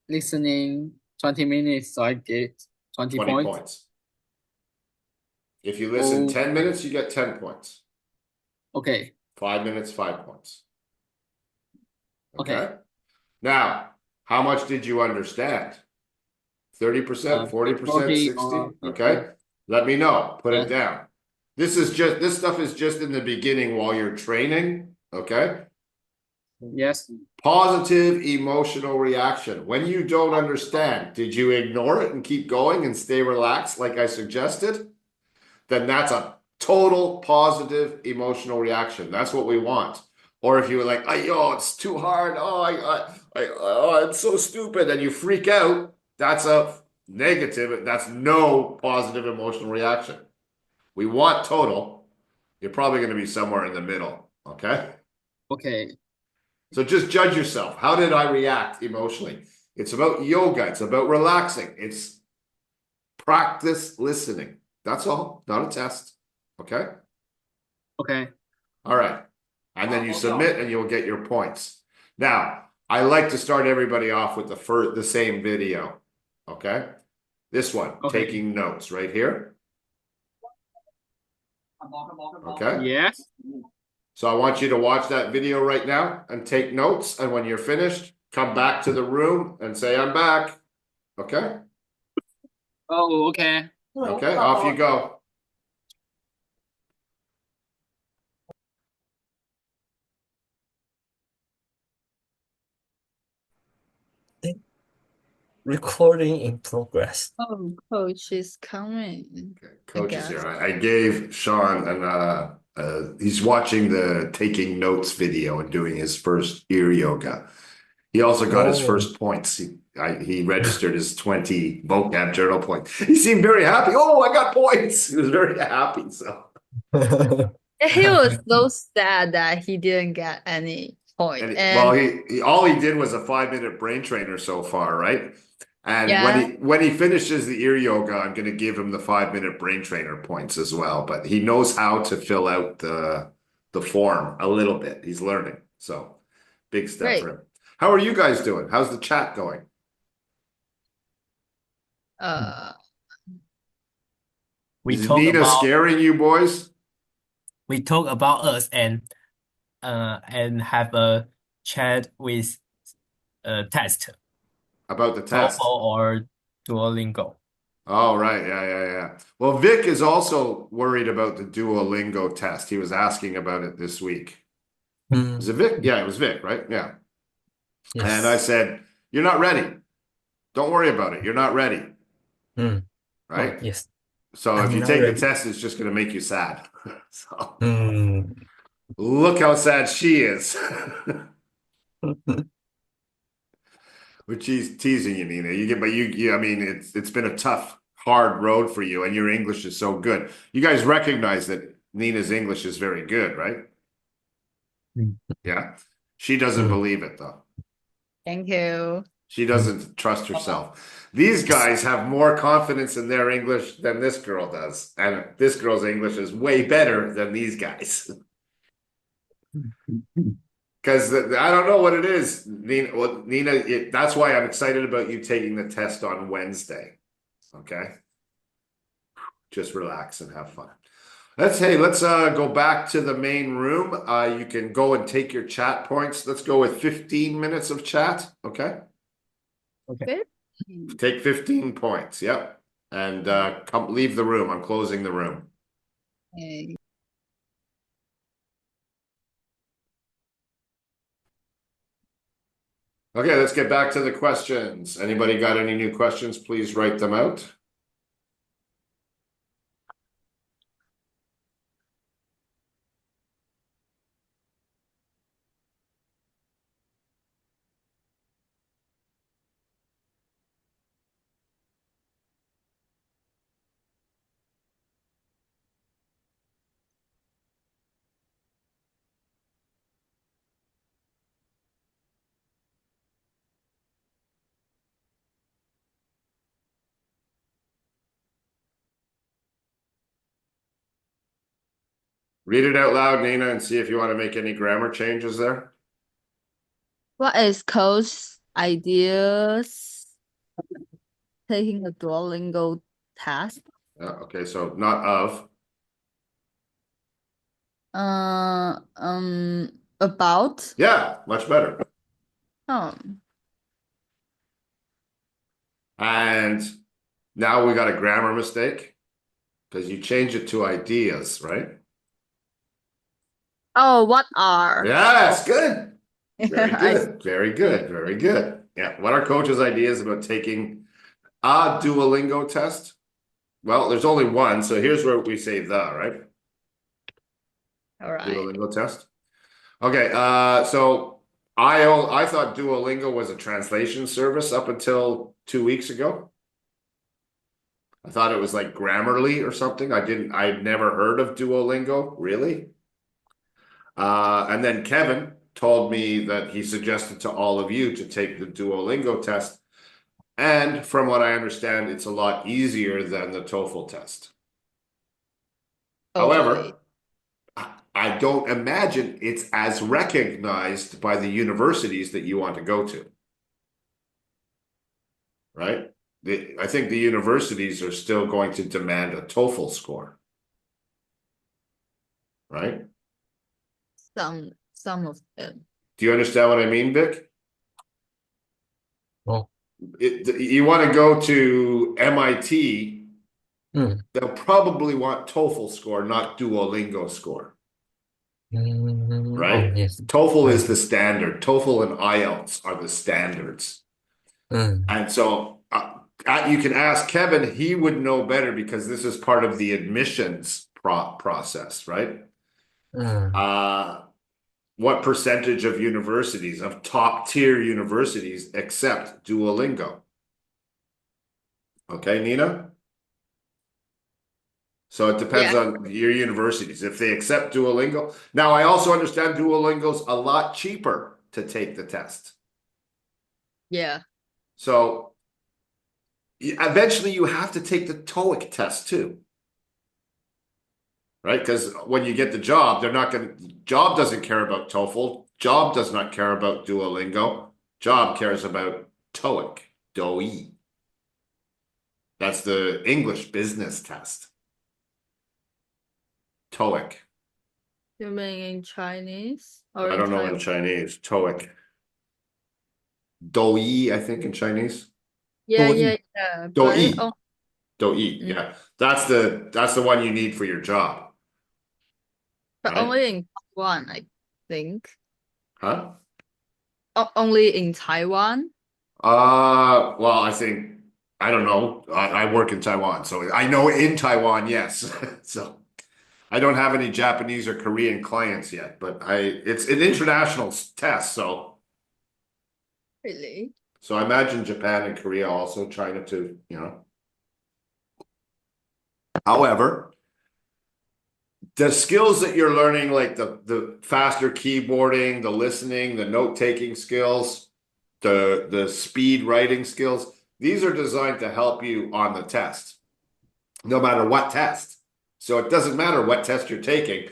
listening 20 minutes, so I get 20 20 points. points. If you listen Oh. 10 minutes, you get 10 points. Okay. 5 minutes, 5 points. Okay. Okay. Now, how much did you understand? 30%, 40%, 40 60? or 50. Okay. Let me know. Put it Yes. down. This stuff is just in the beginning while you're training. Okay. Yes. Positive emotional reaction. When you don't understand, did you ignore it and keep going and stay relaxed like I suggested? Then that's a total positive emotional reaction. That's what we want. Or if you were like, oh, it's too hard. Oh, it's so stupid. And you freak out, that's a negative. That's no positive emotional reaction. We want total. You're probably going to be somewhere in the middle. Okay. Okay. So just judge yourself. How did I react emotionally? It's about yoga. It's about relaxing. It's practice listening. That's all, not a test. Okay. Okay. All right. And then you submit and you'll get your points. Now, I like to start everybody off with the same video. Okay. This one, Okay. taking notes right here. Okay. Yes. So I want you to watch that video right now and take notes. And when you're finished, come back to the room and say, I'm back. Okay. Oh, okay. Okay. Off you go. Recording in progress. Oh, coach is coming. Okay. Coach is guess. here. I gave Sean he's watching the taking notes video and doing his first ear yoga. He also got his first points. He registered his 20 vocab journal points. He seemed very happy. Oh, I got points. He was very happy. So He was so sad that he didn't get any point. well, he all he did was a 5-minute brain trainer so far, right? And Yeah. when he finishes the ear yoga, I'm going to give him the 5-minute brain trainer points as well. But he knows how to fill out the form a little bit. He's learning. So big step Great. for him. How are you guys doing? How's the chat going? We Is talk Nina about scaring you boys? we talk about us and have a chat with test About the test. TOEFL or Duolingo. Oh, right. Yeah. Well, Vic is also worried about the Duolingo test. He was asking about it this week. Is it Vic? Yeah, it was Vic, right? Yeah. Yes. And I said, you're not ready. Don't worry about it. You're not ready. Mm. Right? Oh, yes. So I'm if you not take ready. the test, it's just going to make you sad. So Mm. look how sad she is. Which she's teasing you, Nina. I mean, it's been a tough, hard road for you, and your English is so good. You guys recognize that Nina's English is very good, right? Mm. Yeah. She doesn't Mm. believe it though. Thank you. She doesn't trust herself. These guys have more confidence in their English than this girl does, and this girl's English is way better than these guys. Because I don't know what it is, Nina. Well, Nina, that's why I'm excited about you taking the test on Wednesday. Okay, just relax and have fun. Let's go back to the main room. You can go and take your chat points. Let's go with 15 minutes of chat. Okay, Okay. take 15 points. Yep, and come leave the room. I'm closing the room. Okay. Okay, let's get back to the questions. Anybody got any new questions? Please write them out. Read it out loud, Nina, and see if you want to make any grammar changes there. What is Coach's ideas taking a Duolingo test? Okay, so not of. About. Yeah, much better. Oh, And now we got a grammar mistake because you change it to ideas, right? oh, what are? Yes, good. Very I good. Very good. Very good. Yeah. What are Coach's ideas about taking a Duolingo test? Well, there's only one, so here's where we say the, right? all right. Duolingo test. Okay, so I thought Duolingo was a translation service up until 2 weeks ago. I thought it was like Grammarly or something. I'd never heard of Duolingo, really. And then Kevin told me that he suggested to all of you to take the Duolingo test. And from what I understand, it's a lot easier than the TOEFL test. Totally. However, I don't imagine it's as recognized by the universities that you want to go to. Right? I think the universities are still going to demand a TOEFL score. Right? Some of them. Do you understand what I mean, Vic? Oh. You want to go to MIT, they'll probably want TOEFL score, not Duolingo score. Right? Oh, yes. TOEFL is the standard. TOEFL and IELTS are the standards. And so you can ask Kevin, he would know better because this is part of the admissions process, right? What percentage of universities, of top tier universities, accept Duolingo? Okay, Nina? So it depends on your universities. If they accept Duolingo. Now, I also understand Duolingo's a lot cheaper to take the test. Yeah. So eventually you have to take the TOEIC test too. Right? Because when you get the job, job doesn't care about TOEFL. Job does not care about Duolingo. Job cares about TOEIC, TOEIC. That's the English business test. TOEIC. You mean in Chinese or I don't know in Chinese. TOEIC. TOEIC, I think in Chinese. Yeah. TOEIC. TOEIC, yeah. That's the one you need for your job. But right? only in Taiwan, I think. Huh? Only in Taiwan? Well, I don't know. I work in Taiwan, so I know in Taiwan, yes. So I don't have any Japanese or Korean clients yet, but it's an international test, so. Really? So I imagine Japan and Korea also, China too, However, the skills that you're learning, like the faster keyboarding, the listening, the note-taking skills, the speed writing skills, these are designed to help you on the test, no matter what test. So it doesn't matter what test you're taking.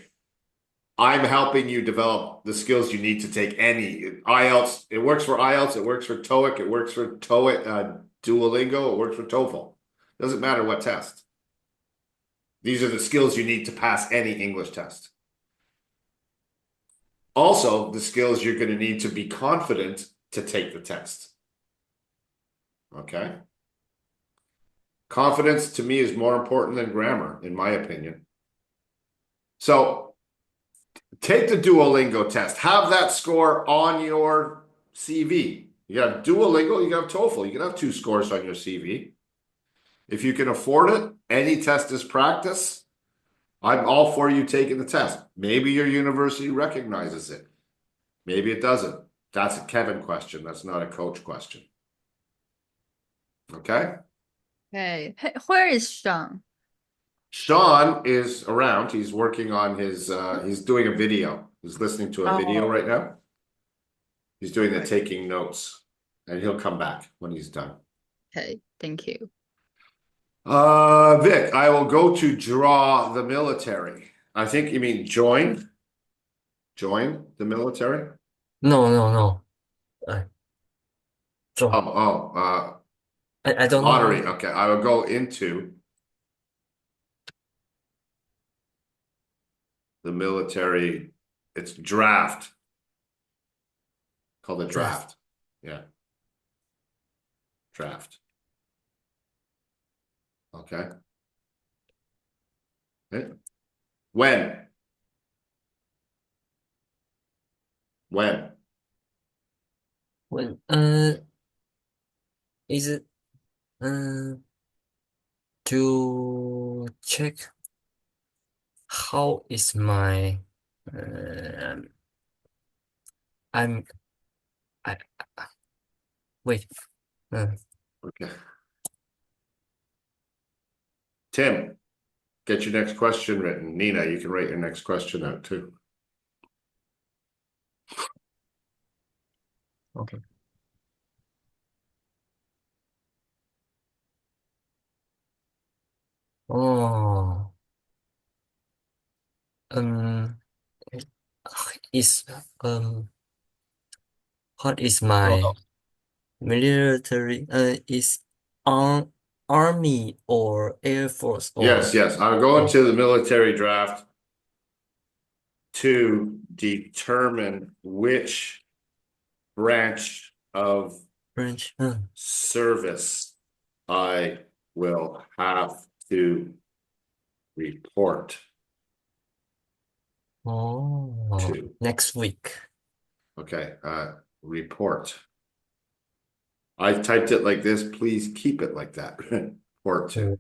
I'm helping you develop the skills you need to take any IELTS. It works for IELTS. It works for TOEIC. It works for Duolingo. It works for TOEFL. Doesn't matter what test. These are the skills you need to pass any English test. Also, the skills you're going to need to be confident to take the test. Okay? Confidence to me is more important than grammar, in my opinion. So, take the Duolingo test. Have that score on your CV. You have Duolingo, you have TOEFL. You can have 2 scores on your CV. If you can afford it, any test is practice. I'm all for you taking the test. Maybe your university recognizes it. Maybe it doesn't. That's a Kevin question. That's not a coach question. Okay? Hey, where is Sean? Sean is around. He's working on he's doing a video. He's listening to a video right now. He's doing the taking notes. And he'll come back when he's done. Okay, thank you. Vic, I will go to draw the military. I think you mean join. Join the military? No. Uh, so I don't lottery. know. Okay, I will go into the military. It's draft. Called a draft. Yeah. Draft. Okay. Okay. When? When is it to check how is my I'm I wait Okay. Tim, get your next question written. Nina, you can write your next question out too. okay. Oh, is what is my military? Is army or air force or Yes. I'll go into the military draft to determine which branch of French? service I will have to report Oh, to. next week. Okay, report. I typed it like this. Please keep it like that. Report to.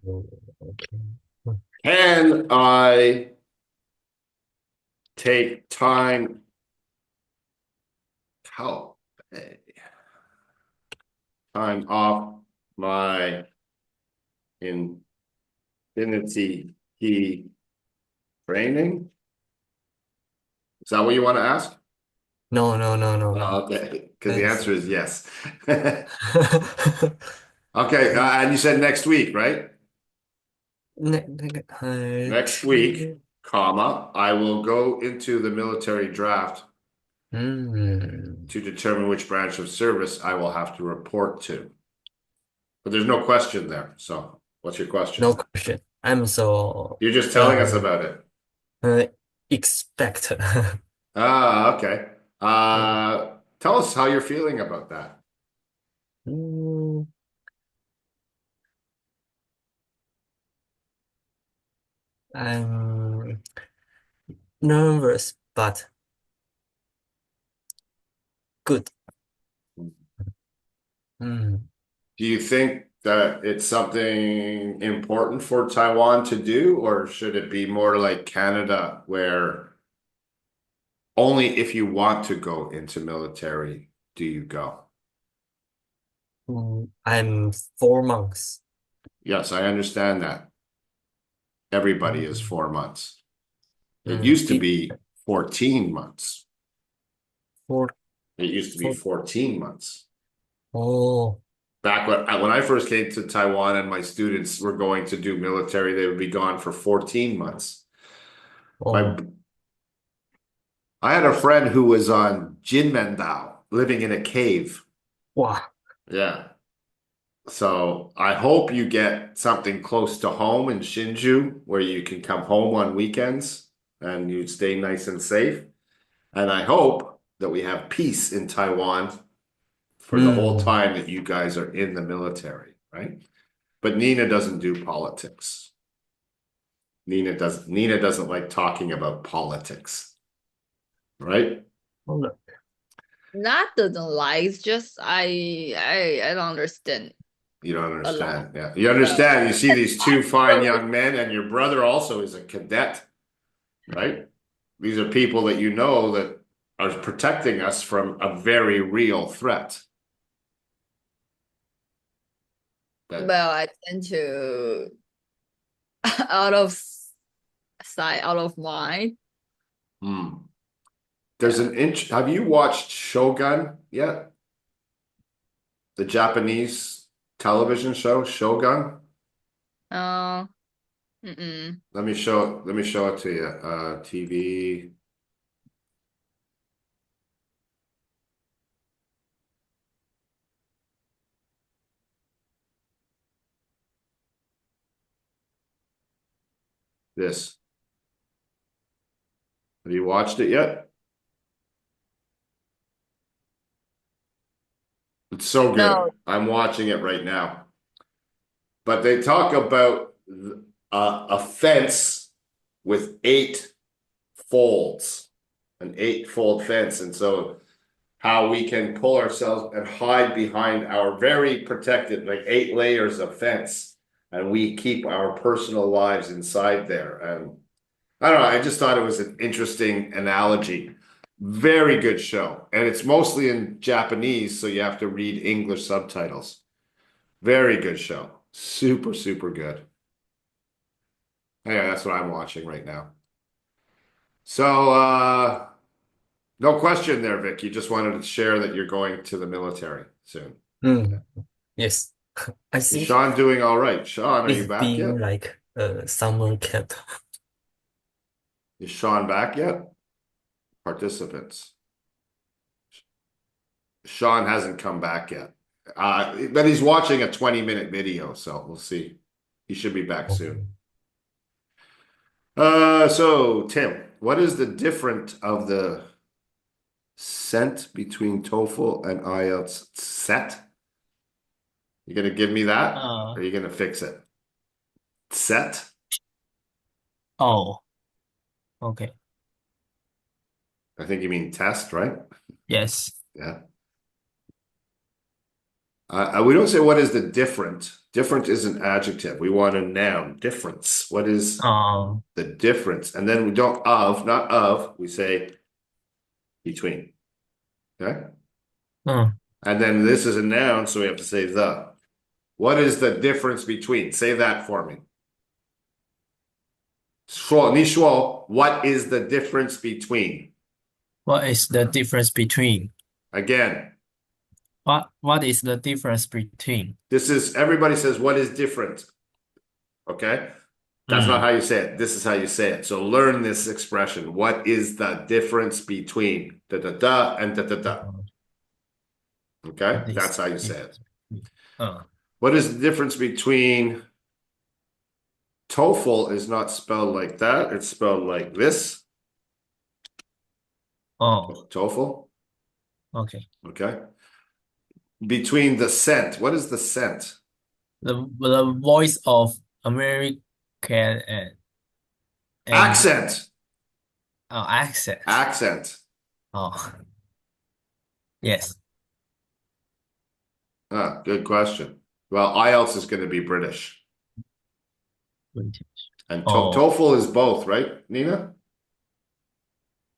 Okay. Can I take time? Time off my infinity key training? Is that what you want to ask? No. Okay, because the Thanks. answer is yes. Okay, and you said next week, right? Next week, comma, I will go into the military draft to determine which branch of service I will have to report to. But there's no question there. So what's your question? No question. I'm so You're just telling us about it. expect. Okay. Tell us how you're feeling about that. I'm nervous, but good. Do you think that it's something important for Taiwan to do, or should it be more like Canada, where only if you want to go into military do you go? I'm 4 months. Yes, I understand that. Everybody is 4 months. It used to be 14 months. It used to be 14 months. Oh, Back when I first came to Taiwan and my students were going to do military, they would be gone for 14 months. I had a friend who was on Jinmendao, living in a cave. wow. Yeah. So I hope you get something close to home in Hsinchu where you can come home on weekends and you stay nice and safe. And I hope that we have peace in Taiwan for the whole time that you guys are in the military, right? But Nina doesn't do politics. Nina doesn't like talking about politics. Right? Not doesn't like, it's just I don't understand. You don't understand. Yeah. You understand. You see these two fine young men, and your brother also is a cadet, right? These are people that you know that are protecting us from a very real threat. Well, I tend to out of sight, out of mind. There's an inch. Have you watched Shogun yet? The Japanese television show Shogun? Mm-mm. Let me show it to you. TV. This. Have you watched it yet? It's so good. No. I'm watching it right now. But they talk about a fence with 8 folds, an 8-fold fence. And so how we can pull ourselves and hide behind our very protected, like 8 layers of fence. And we keep our personal lives inside there. And I don't know, I just thought it was an interesting analogy. Very good show. And it's mostly in Japanese, so you have to read English subtitles. Very good show. Super, super good. Yeah, that's what I'm watching right now. So, no question there, Vic. You just wanted to share that you're going to the military soon. Yes. I Is think Sean doing all right? Sean, are you it's back been yet? like summer camp. Is Sean back yet? Participants. Sean hasn't come back yet. But he's watching a 20-minute video, so we'll see. He should be back soon. So Tim, what is the difference of the set between TOEFL and IELTS set? You gonna give me that, or are you gonna fix it? Set? Oh, okay. I think you mean test, right? Yes. Yeah. We don't say what is the different. Different is an adjective. We want a noun. Difference. What is the difference? And then we don't not of. We say between. Okay. And then this is a noun, so we have to say the. What is the difference between? Say that for me. 你说, what is the difference between? What is the difference between? Again. What is the difference between? This is, everybody says, what is different? Okay? That's not how you say it. This is how you say it. So learn this expression. What is the difference between da-da-da and da-da-da? Okay? That's how you say it. What is the difference between TOEFL is not spelled like that. It's spelled like this. TOEFL. Okay. Okay. Between the scent. What is the scent? The voice of American and accent. Accent. Accent. Yes. Good question. Well, IELTS is going to be British. And TOEFL is both, right, Nina?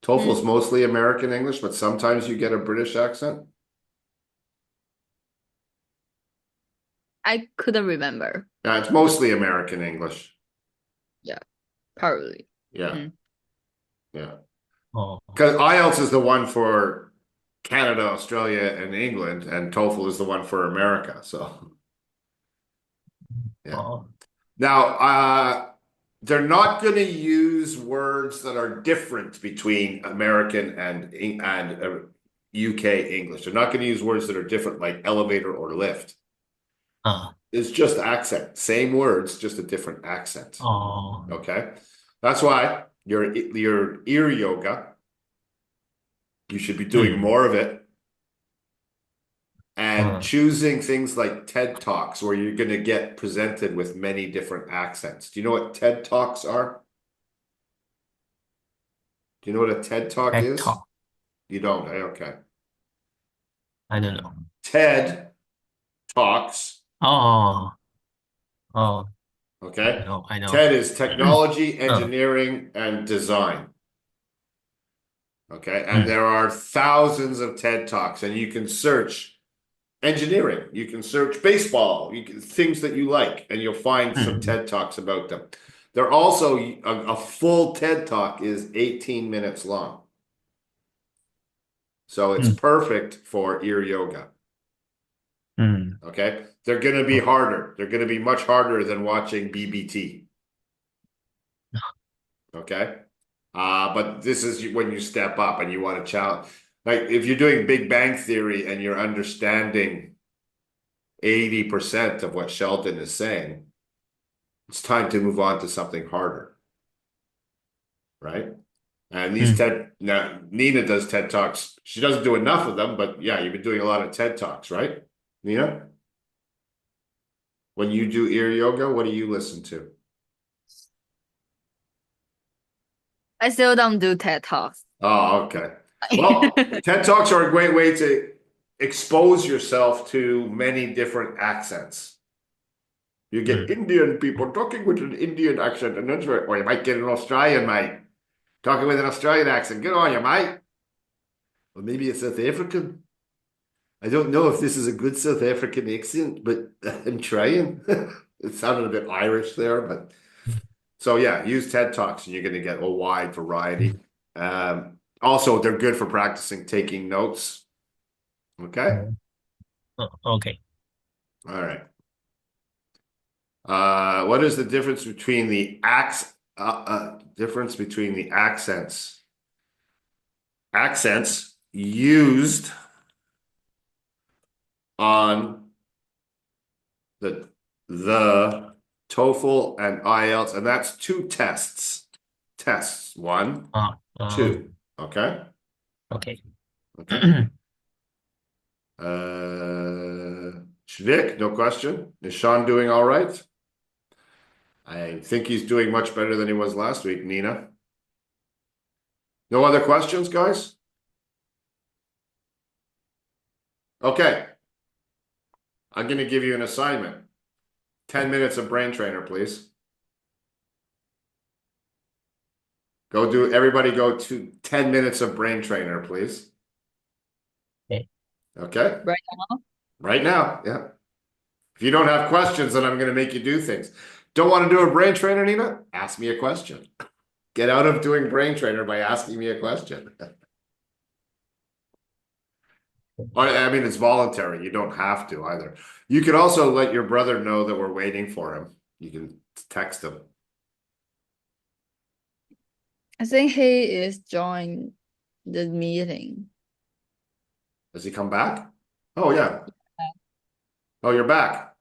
TOEFL is mostly American English, but sometimes you get a British accent. I couldn't remember. Yeah, it's mostly American English. Yeah, probably. Yeah. Yeah. Because IELTS is the one for Canada, Australia, and England, and TOEFL is the one for America. So, yeah. Now, they're not going to use words that are different between American and UK English. They're not going to use words that are different, like elevator or lift. It's just accent. Same words, just a different accent. Okay? That's why your ear yoga, you should be doing more of it. And choosing things like TED Talks, where you're going to get presented with many different accents. Do you know what TED Talks are? Do you know what a TED Talk is? Talk. You don't, eh? Okay. I don't know. TED Talks. Okay. I know. TED is technology, engineering, and design. Okay. And there are thousands of TED Talks, and you can search engineering. You can search baseball, things that you like, and you'll find some TED Talks about them. They're also, a full TED Talk is 18 minutes long. So it's perfect for ear yoga. Okay. They're going to be harder. They're going to be much harder than watching BBT. Okay. But this is when you step up and you want to challenge. Like if you're doing Big Bang Theory and you're understanding 80% of what Sheldon is saying, it's time to move on to something harder. right? And these now Nina does TED Talks. She doesn't do enough of them, but yeah, you've been doing a lot of TED Talks, right, Nina? When you do ear yoga, what do you listen to? I still don't do TED Talks. Oh, okay. Well, TED Talks are a great way to expose yourself to many different accents. You get Indian people talking with an Indian accent, and that's right. Or you might get an Australian mate talking with an Australian accent. Good on you, mate. Or maybe a South African. I don't know if this is a good South African accent, but I'm trying. It sounded a bit Irish there, but so yeah, use TED Talks and you're going to get a wide variety. Also, they're good for practicing taking notes. Okay. Okay. All right. What is the difference between the accents? Accents used on the TOEFL and IELTS, and that's two tests. Tests 1, 2. Okay. Okay. Okay. Shvik, no question. Is Sean doing all right? I think he's doing much better than he was last week, Nina. No other questions, guys? Okay. I'm going to give you an assignment. 10 minutes of brain trainer, please. Everybody go to 10 minutes of brain trainer, please. Okay. Okay? Right now? Right now, yeah. If you don't have questions, then I'm going to make you do things. Don't want to do a brain trainer, Nina? Ask me a question. Get out of doing brain trainer by asking me a question. I mean, it's voluntary. You don't have to either. You could also let your brother know that we're waiting for him. You can text him. I think he is joining the meeting. Has he come back? Oh, yeah. Oh, you're back.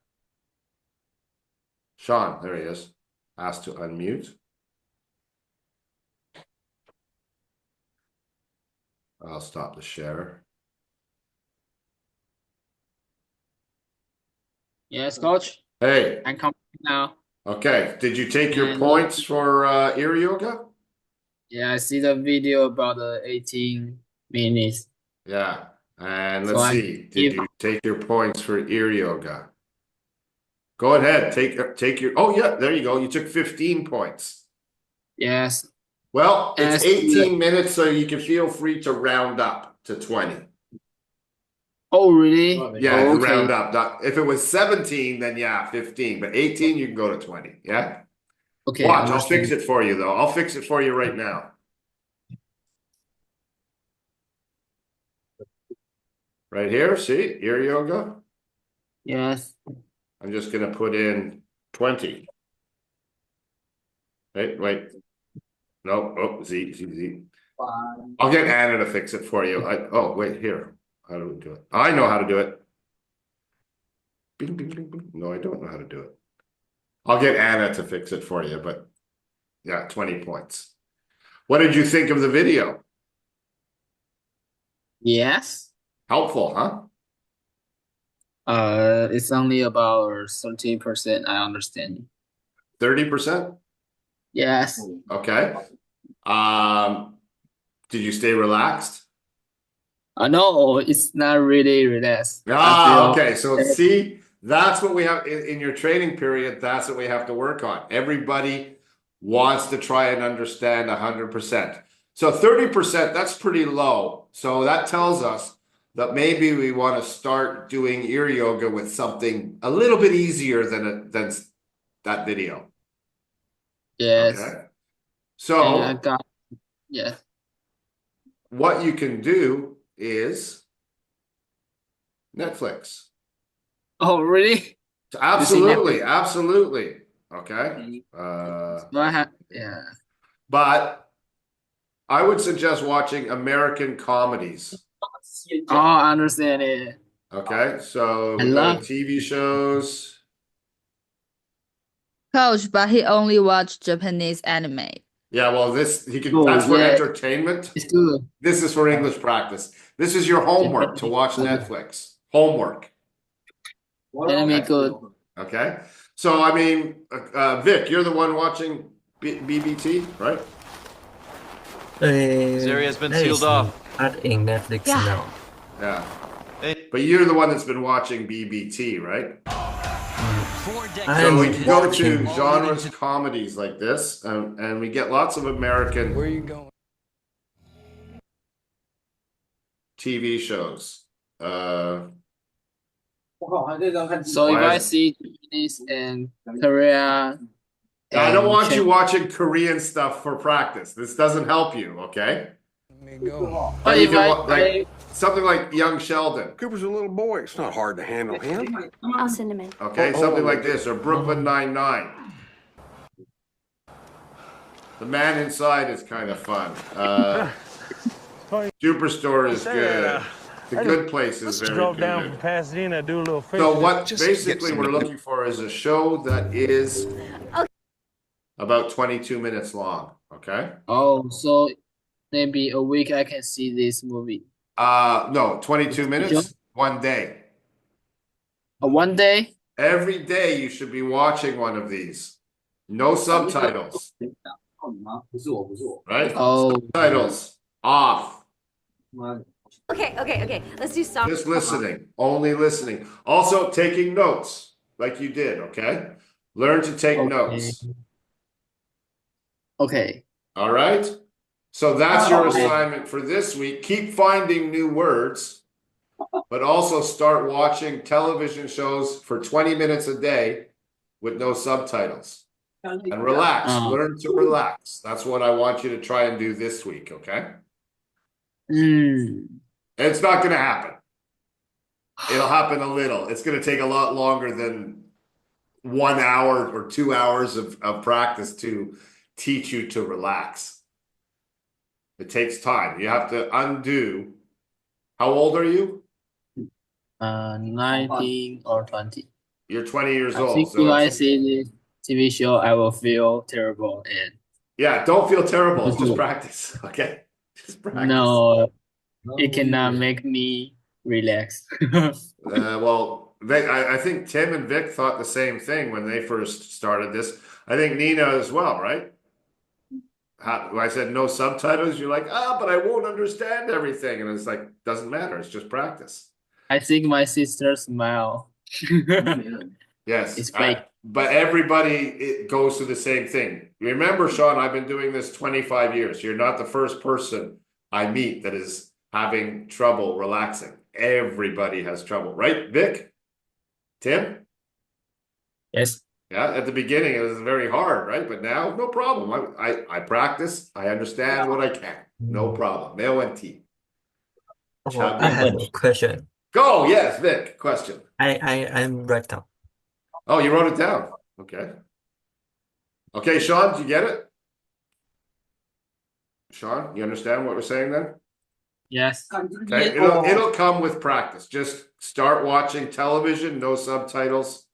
Sean, there he is. Asked to unmute. I'll stop the share. Yes, coach. Hey. I'm coming now. Okay. Did you take your points for ear yoga? Yeah, I see the video about the 18 minutes. Yeah. And So let's see. Did you take your points for ear yoga? Go ahead. Take your. Oh, yeah. There you go. You took 15 points. Yes. Well, it's 18 minutes, so you can feel free to round up to 20. Oh, really? Yeah, oh, you round up. If it was 17, then yeah, 15. But 18, you can go to 20. Yeah? Okay. Watch, I'll fix it for you, though. I'll fix it for you right now. Right here, see? Ear yoga. Yes. I'm just going to put in 20. Wait. No, oh, Z. I'll get Anna to fix it for you. Oh, wait, here. How do we do it? I know how to do it. Bing, bing, bing, bing. No, I don't know how to do it. I'll get Anna to fix it for you, but yeah, 20 points. What did you think of the video? Yes. Helpful, huh? It's only about 13%. I understand. 30%? Yes. Okay. Did you stay relaxed? No, it's not really relaxed. Okay. So see, that's what we have in your training period. That's what we have to work on. Everybody wants to try and understand 100%. So 30%, that's pretty low. So that tells us that maybe we want to start doing ear yoga with something a little bit easier than that video. Yes. Okay. So I got. Yeah. what you can do is Netflix. Oh, really? Absolutely. Okay. Yeah. But I would suggest watching American comedies. Oh, I understand it. Okay. So I we got love- TV shows. Coach, but he only watched Japanese anime. Yeah, well, this he can. Oh, That's for yeah. entertainment. It's good. This is for English practice. This is your homework to watch Netflix. Homework. Enemy good. Okay. So I mean, Vic, you're the one watching BBT, right? This area has been sealed off. Not in Netflix Yeah. now. Yeah. Hey. But you're the one that's been watching BBT, right? I So am we can go to watching. genres, comedies like this, and we get lots of American Where are you going? TV shows. So if Why I is- see Japanese and Korea, I don't and want you Czech- watching Korean stuff for practice. This doesn't help you, okay? Let me go. But you if can I, like something like Young Sheldon, Cooper's a little boy. It's not hard to handle him. I'll send him in. okay? Something like this, or Brooklyn Nine-Nine. The Man Inside is kind of fun. Superstore is good. The Good Place is very Drove down from good. Pasadena, do a little fishing. So what Just get basically we're somebody- looking for is a show that is about 22 minutes long, okay? oh, so maybe a week I can see this movie. No, 22 minutes, one day. One day? Every day you should be watching one of these. No subtitles, right? Oh, Subtitles off. Okay. Let's do stop. Just listening, only listening. Also taking notes like you did, okay? Learn to take notes. okay. All right? So that's your assignment for this week. Keep finding new words, but also start watching television shows for 20 minutes a day with no subtitles. And relax. Learn to relax. That's what I want you to try and do this week, okay? It's not going to happen. It'll happen a little. It's going to take a lot longer than 1 hour or 2 hours of practice to teach you to relax. It takes time. You have to undo. How old are you? 19 or 20. You're 20 years I old. think So if I it's- see this TV show, I will feel terrible and yeah, don't feel terrible. It's just practice. Okay. Just practice. no, it cannot make me relax. Well, I think Tim and Vic thought the same thing when they first started this. I think Nina as well, right? When I said no subtitles, you're like, but I won't understand everything. And it's like, doesn't matter. It's just practice. I think my sister smile. Yes. It's fake. But everybody goes through the same thing. Remember, Sean, I've been doing this 25 years. You're not the first person I meet that is having trouble relaxing. Everybody has trouble, right, Vic? Tim? Yes. Yeah, at the beginning it was very hard, right? But now, no problem. I practice. I understand what I can. No problem. Male and T. I have a question. Go, yes, Vic. Question. I'm right now. Oh, you wrote it down. Okay. Okay, Sean, did you get it? Sean, you understand what we're saying then? Yes. Okay, it'll come with practice. Just start watching television, no subtitles,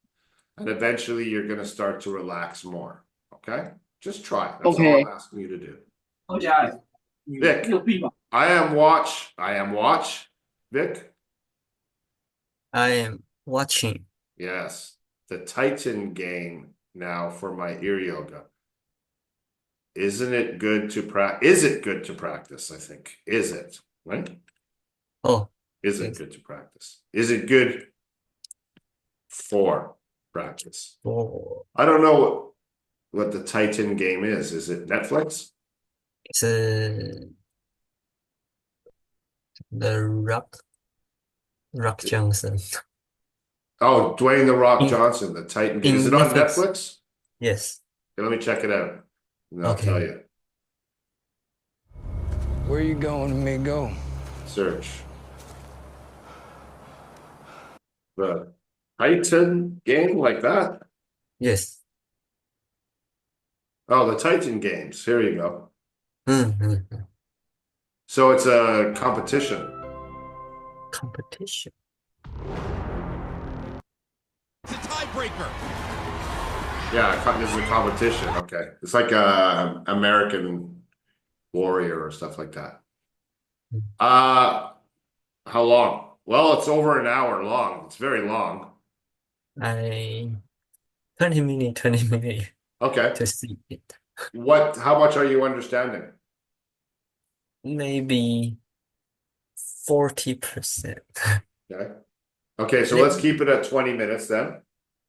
and eventually you're going to start to relax more. Okay? Just try. That's all Okay. I'm asking you to do. Vic, I am watch. Vic? I am watching. Yes. The Titan game now for my ear yoga. Isn't it good to practice? Is it good to practice? I think. Is it? Right? Oh, Is it Yes. good to practice? Is it good for practice? oh, I don't know what the Titan game is. Is it Netflix? it's the Rock Johnson. Oh, Dwayne The Rock In- Johnson, the Titan game. Is in it on Netflix. Netflix? Yes. Okay, let me check it out. And I'll Okay. tell you. Where you going? Let me go. Search. The Titan game like that? Yes. Oh, the Titan games. Here you go. Mm-hmm. So it's a competition. Competition. It's a tiebreaker. Yeah, this is a competition. Okay. It's like a American Warrior or stuff like that. How long? Well, it's over an hour long. It's very long. 20 minutes, 20 minutes Okay. to see it. How much are you understanding? Maybe 40%. Okay. Okay, so let's keep it at 20 minutes then.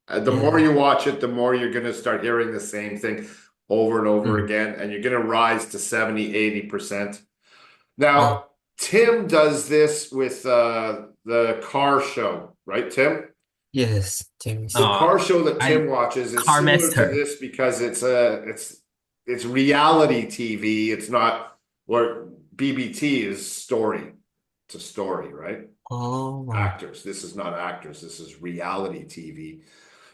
The more you watch it, the more you're going to start hearing the same thing over and over again, and you're going to rise to 70, 80%. Now, Tim does this with the car show, right, Tim? Yes, Tim. The car show that Tim watches is Car similar Master. to this because it's reality TV. It's not where BBT is story. It's a story, right? Oh, Actors. This is not actors. This is reality TV.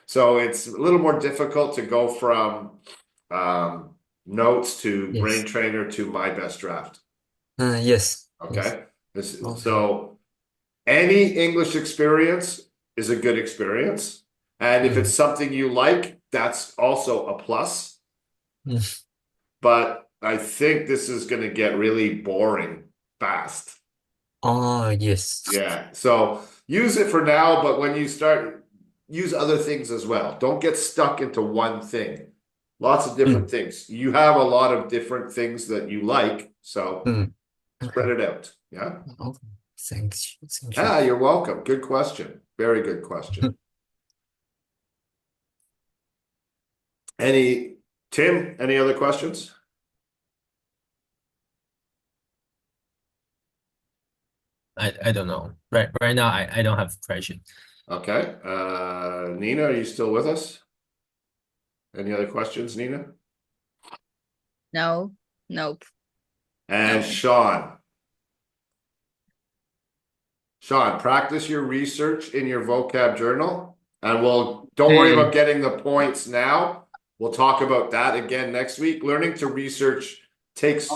So it's a little more difficult to go from notes to brain trainer to my best draft. yes. Okay. Yes. So any English experience is a good experience. And if it's something you like, that's also a plus. But I think this is going to get really boring fast. Oh, yes. Yeah. So use it for now, but when you start, use other things as well. Don't get stuck into one thing. Lots of different things. You have a lot of different things that you like, so spread it out. Yeah. Oh, thanks. Thank you. Ah, you're welcome. Good question. Very good question. Tim, any other questions? I don't know. Right now I don't have question. Okay. Nina, are you still with us? Any other questions, Nina? No, nope. And No. Sean, practice your research in your vocab journal, and don't worry about getting the points now. We'll talk about that again next week. Learning to research takes,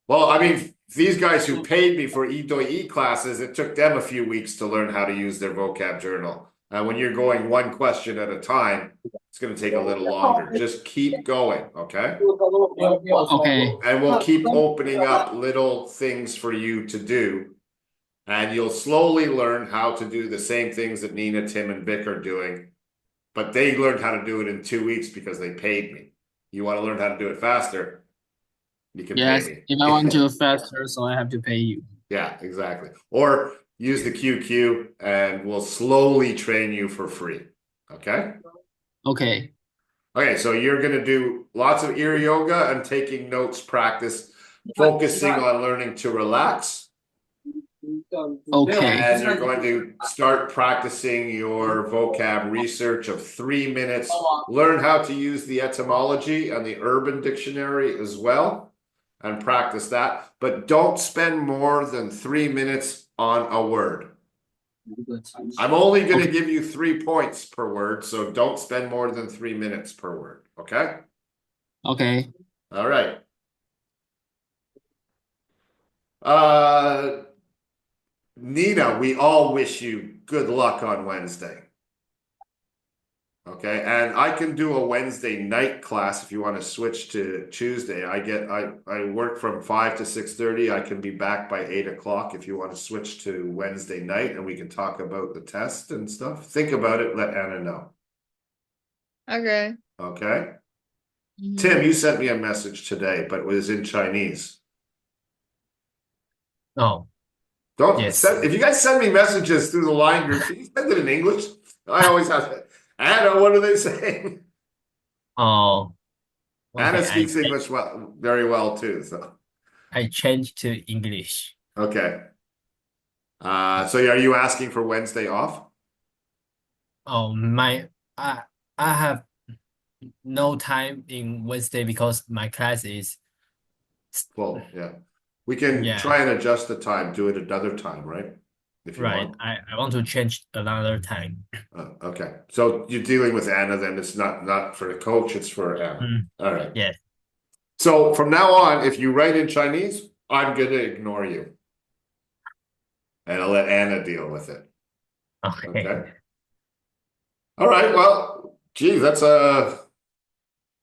well, I mean, these guys who paid me for TOEIC classes, it took them a few weeks to learn how to use their vocab journal. And when you're going one question at a time, it's going to take a little longer. Just keep going, okay? Okay. And we'll keep opening up little things for you to do. And you'll slowly learn how to do the same things that Nina, Tim, and Vic are doing. But they learned how to do it in 2 weeks because they paid me. You want to learn how to do it faster? You can pay me. If I want to do faster, so I have to pay you. Yeah, exactly. Or use the QQ and we'll slowly train you for free. Okay? Okay. Okay, so you're going to do lots of ear yoga and taking notes practice, focusing on learning to relax. Okay. And you're going to start practicing your vocab research of 3 minutes. Learn how to use the etymology and the urban dictionary as well, and practice that. But don't spend more than 3 minutes on a word. I'm only going to give you 3 points per word, so don't spend more than 3 minutes per word. Okay? Okay. All right. Nina, we all wish you good luck on Wednesday. Okay, and I can do a Wednesday night class if you want to switch to Tuesday. I work from 5 to 6:30. I can be back by 8 o'clock if you want to switch to Wednesday night, and we can talk about the test and stuff. Think about it. Let Anna know. Okay. Okay. Tim, you sent me a message today, but it was in Chinese. Oh. If you guys send me messages through the line group, can you send it in English? I always have to. Anna, what are they saying? Oh. Okay, Anna speaks English very well too. So I changed to English. okay. So are you asking for Wednesday off? Oh, I have no time in Wednesday because my class is. Well, yeah. We can try and adjust the time, do it another time, right? If you want. I want to change another time. Okay. So you're dealing with Anna then. It's not for the coach, it's for Anna. All right. Yes. So from now on, if you write in Chinese, I'm going to ignore you. And I'll let Anna deal with it. Okay. All right. Well, Geez, that's a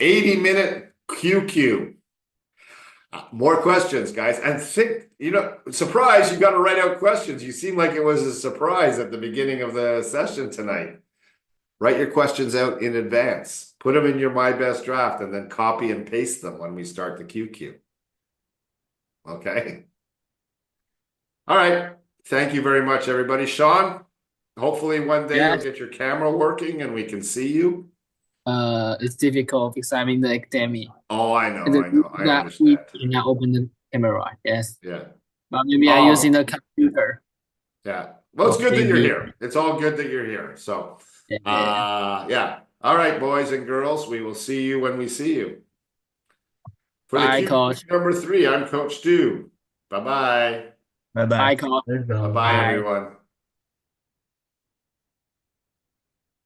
80-minute QQ. More questions, guys. And think, surprise, you got to write out questions. You seem like it was a surprise at the beginning of the session tonight. Write your questions out in advance. Put them in your My Best Draft and then copy and paste them when we start the QQ. Okay? All right. Thank you very much, everybody. Sean, hopefully one day Yes. you'll get your camera working and we can see you. It's difficult because I'm in the academy. Oh, I know. And I know. I we understand. cannot open the camera. Yes, Yeah. but maybe I'm using the computer. Yeah. Well, it's good that you're Maybe. here. It's all good that you're here. So, Yeah. yeah. All right, boys and girls, we will see you when we see you. For Bye, the Coach. number 3, I'm Coach Stu. Bye-bye. Bye bye. Bye, Coach. Bye-bye, Bye. everyone.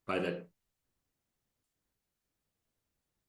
Bye, then.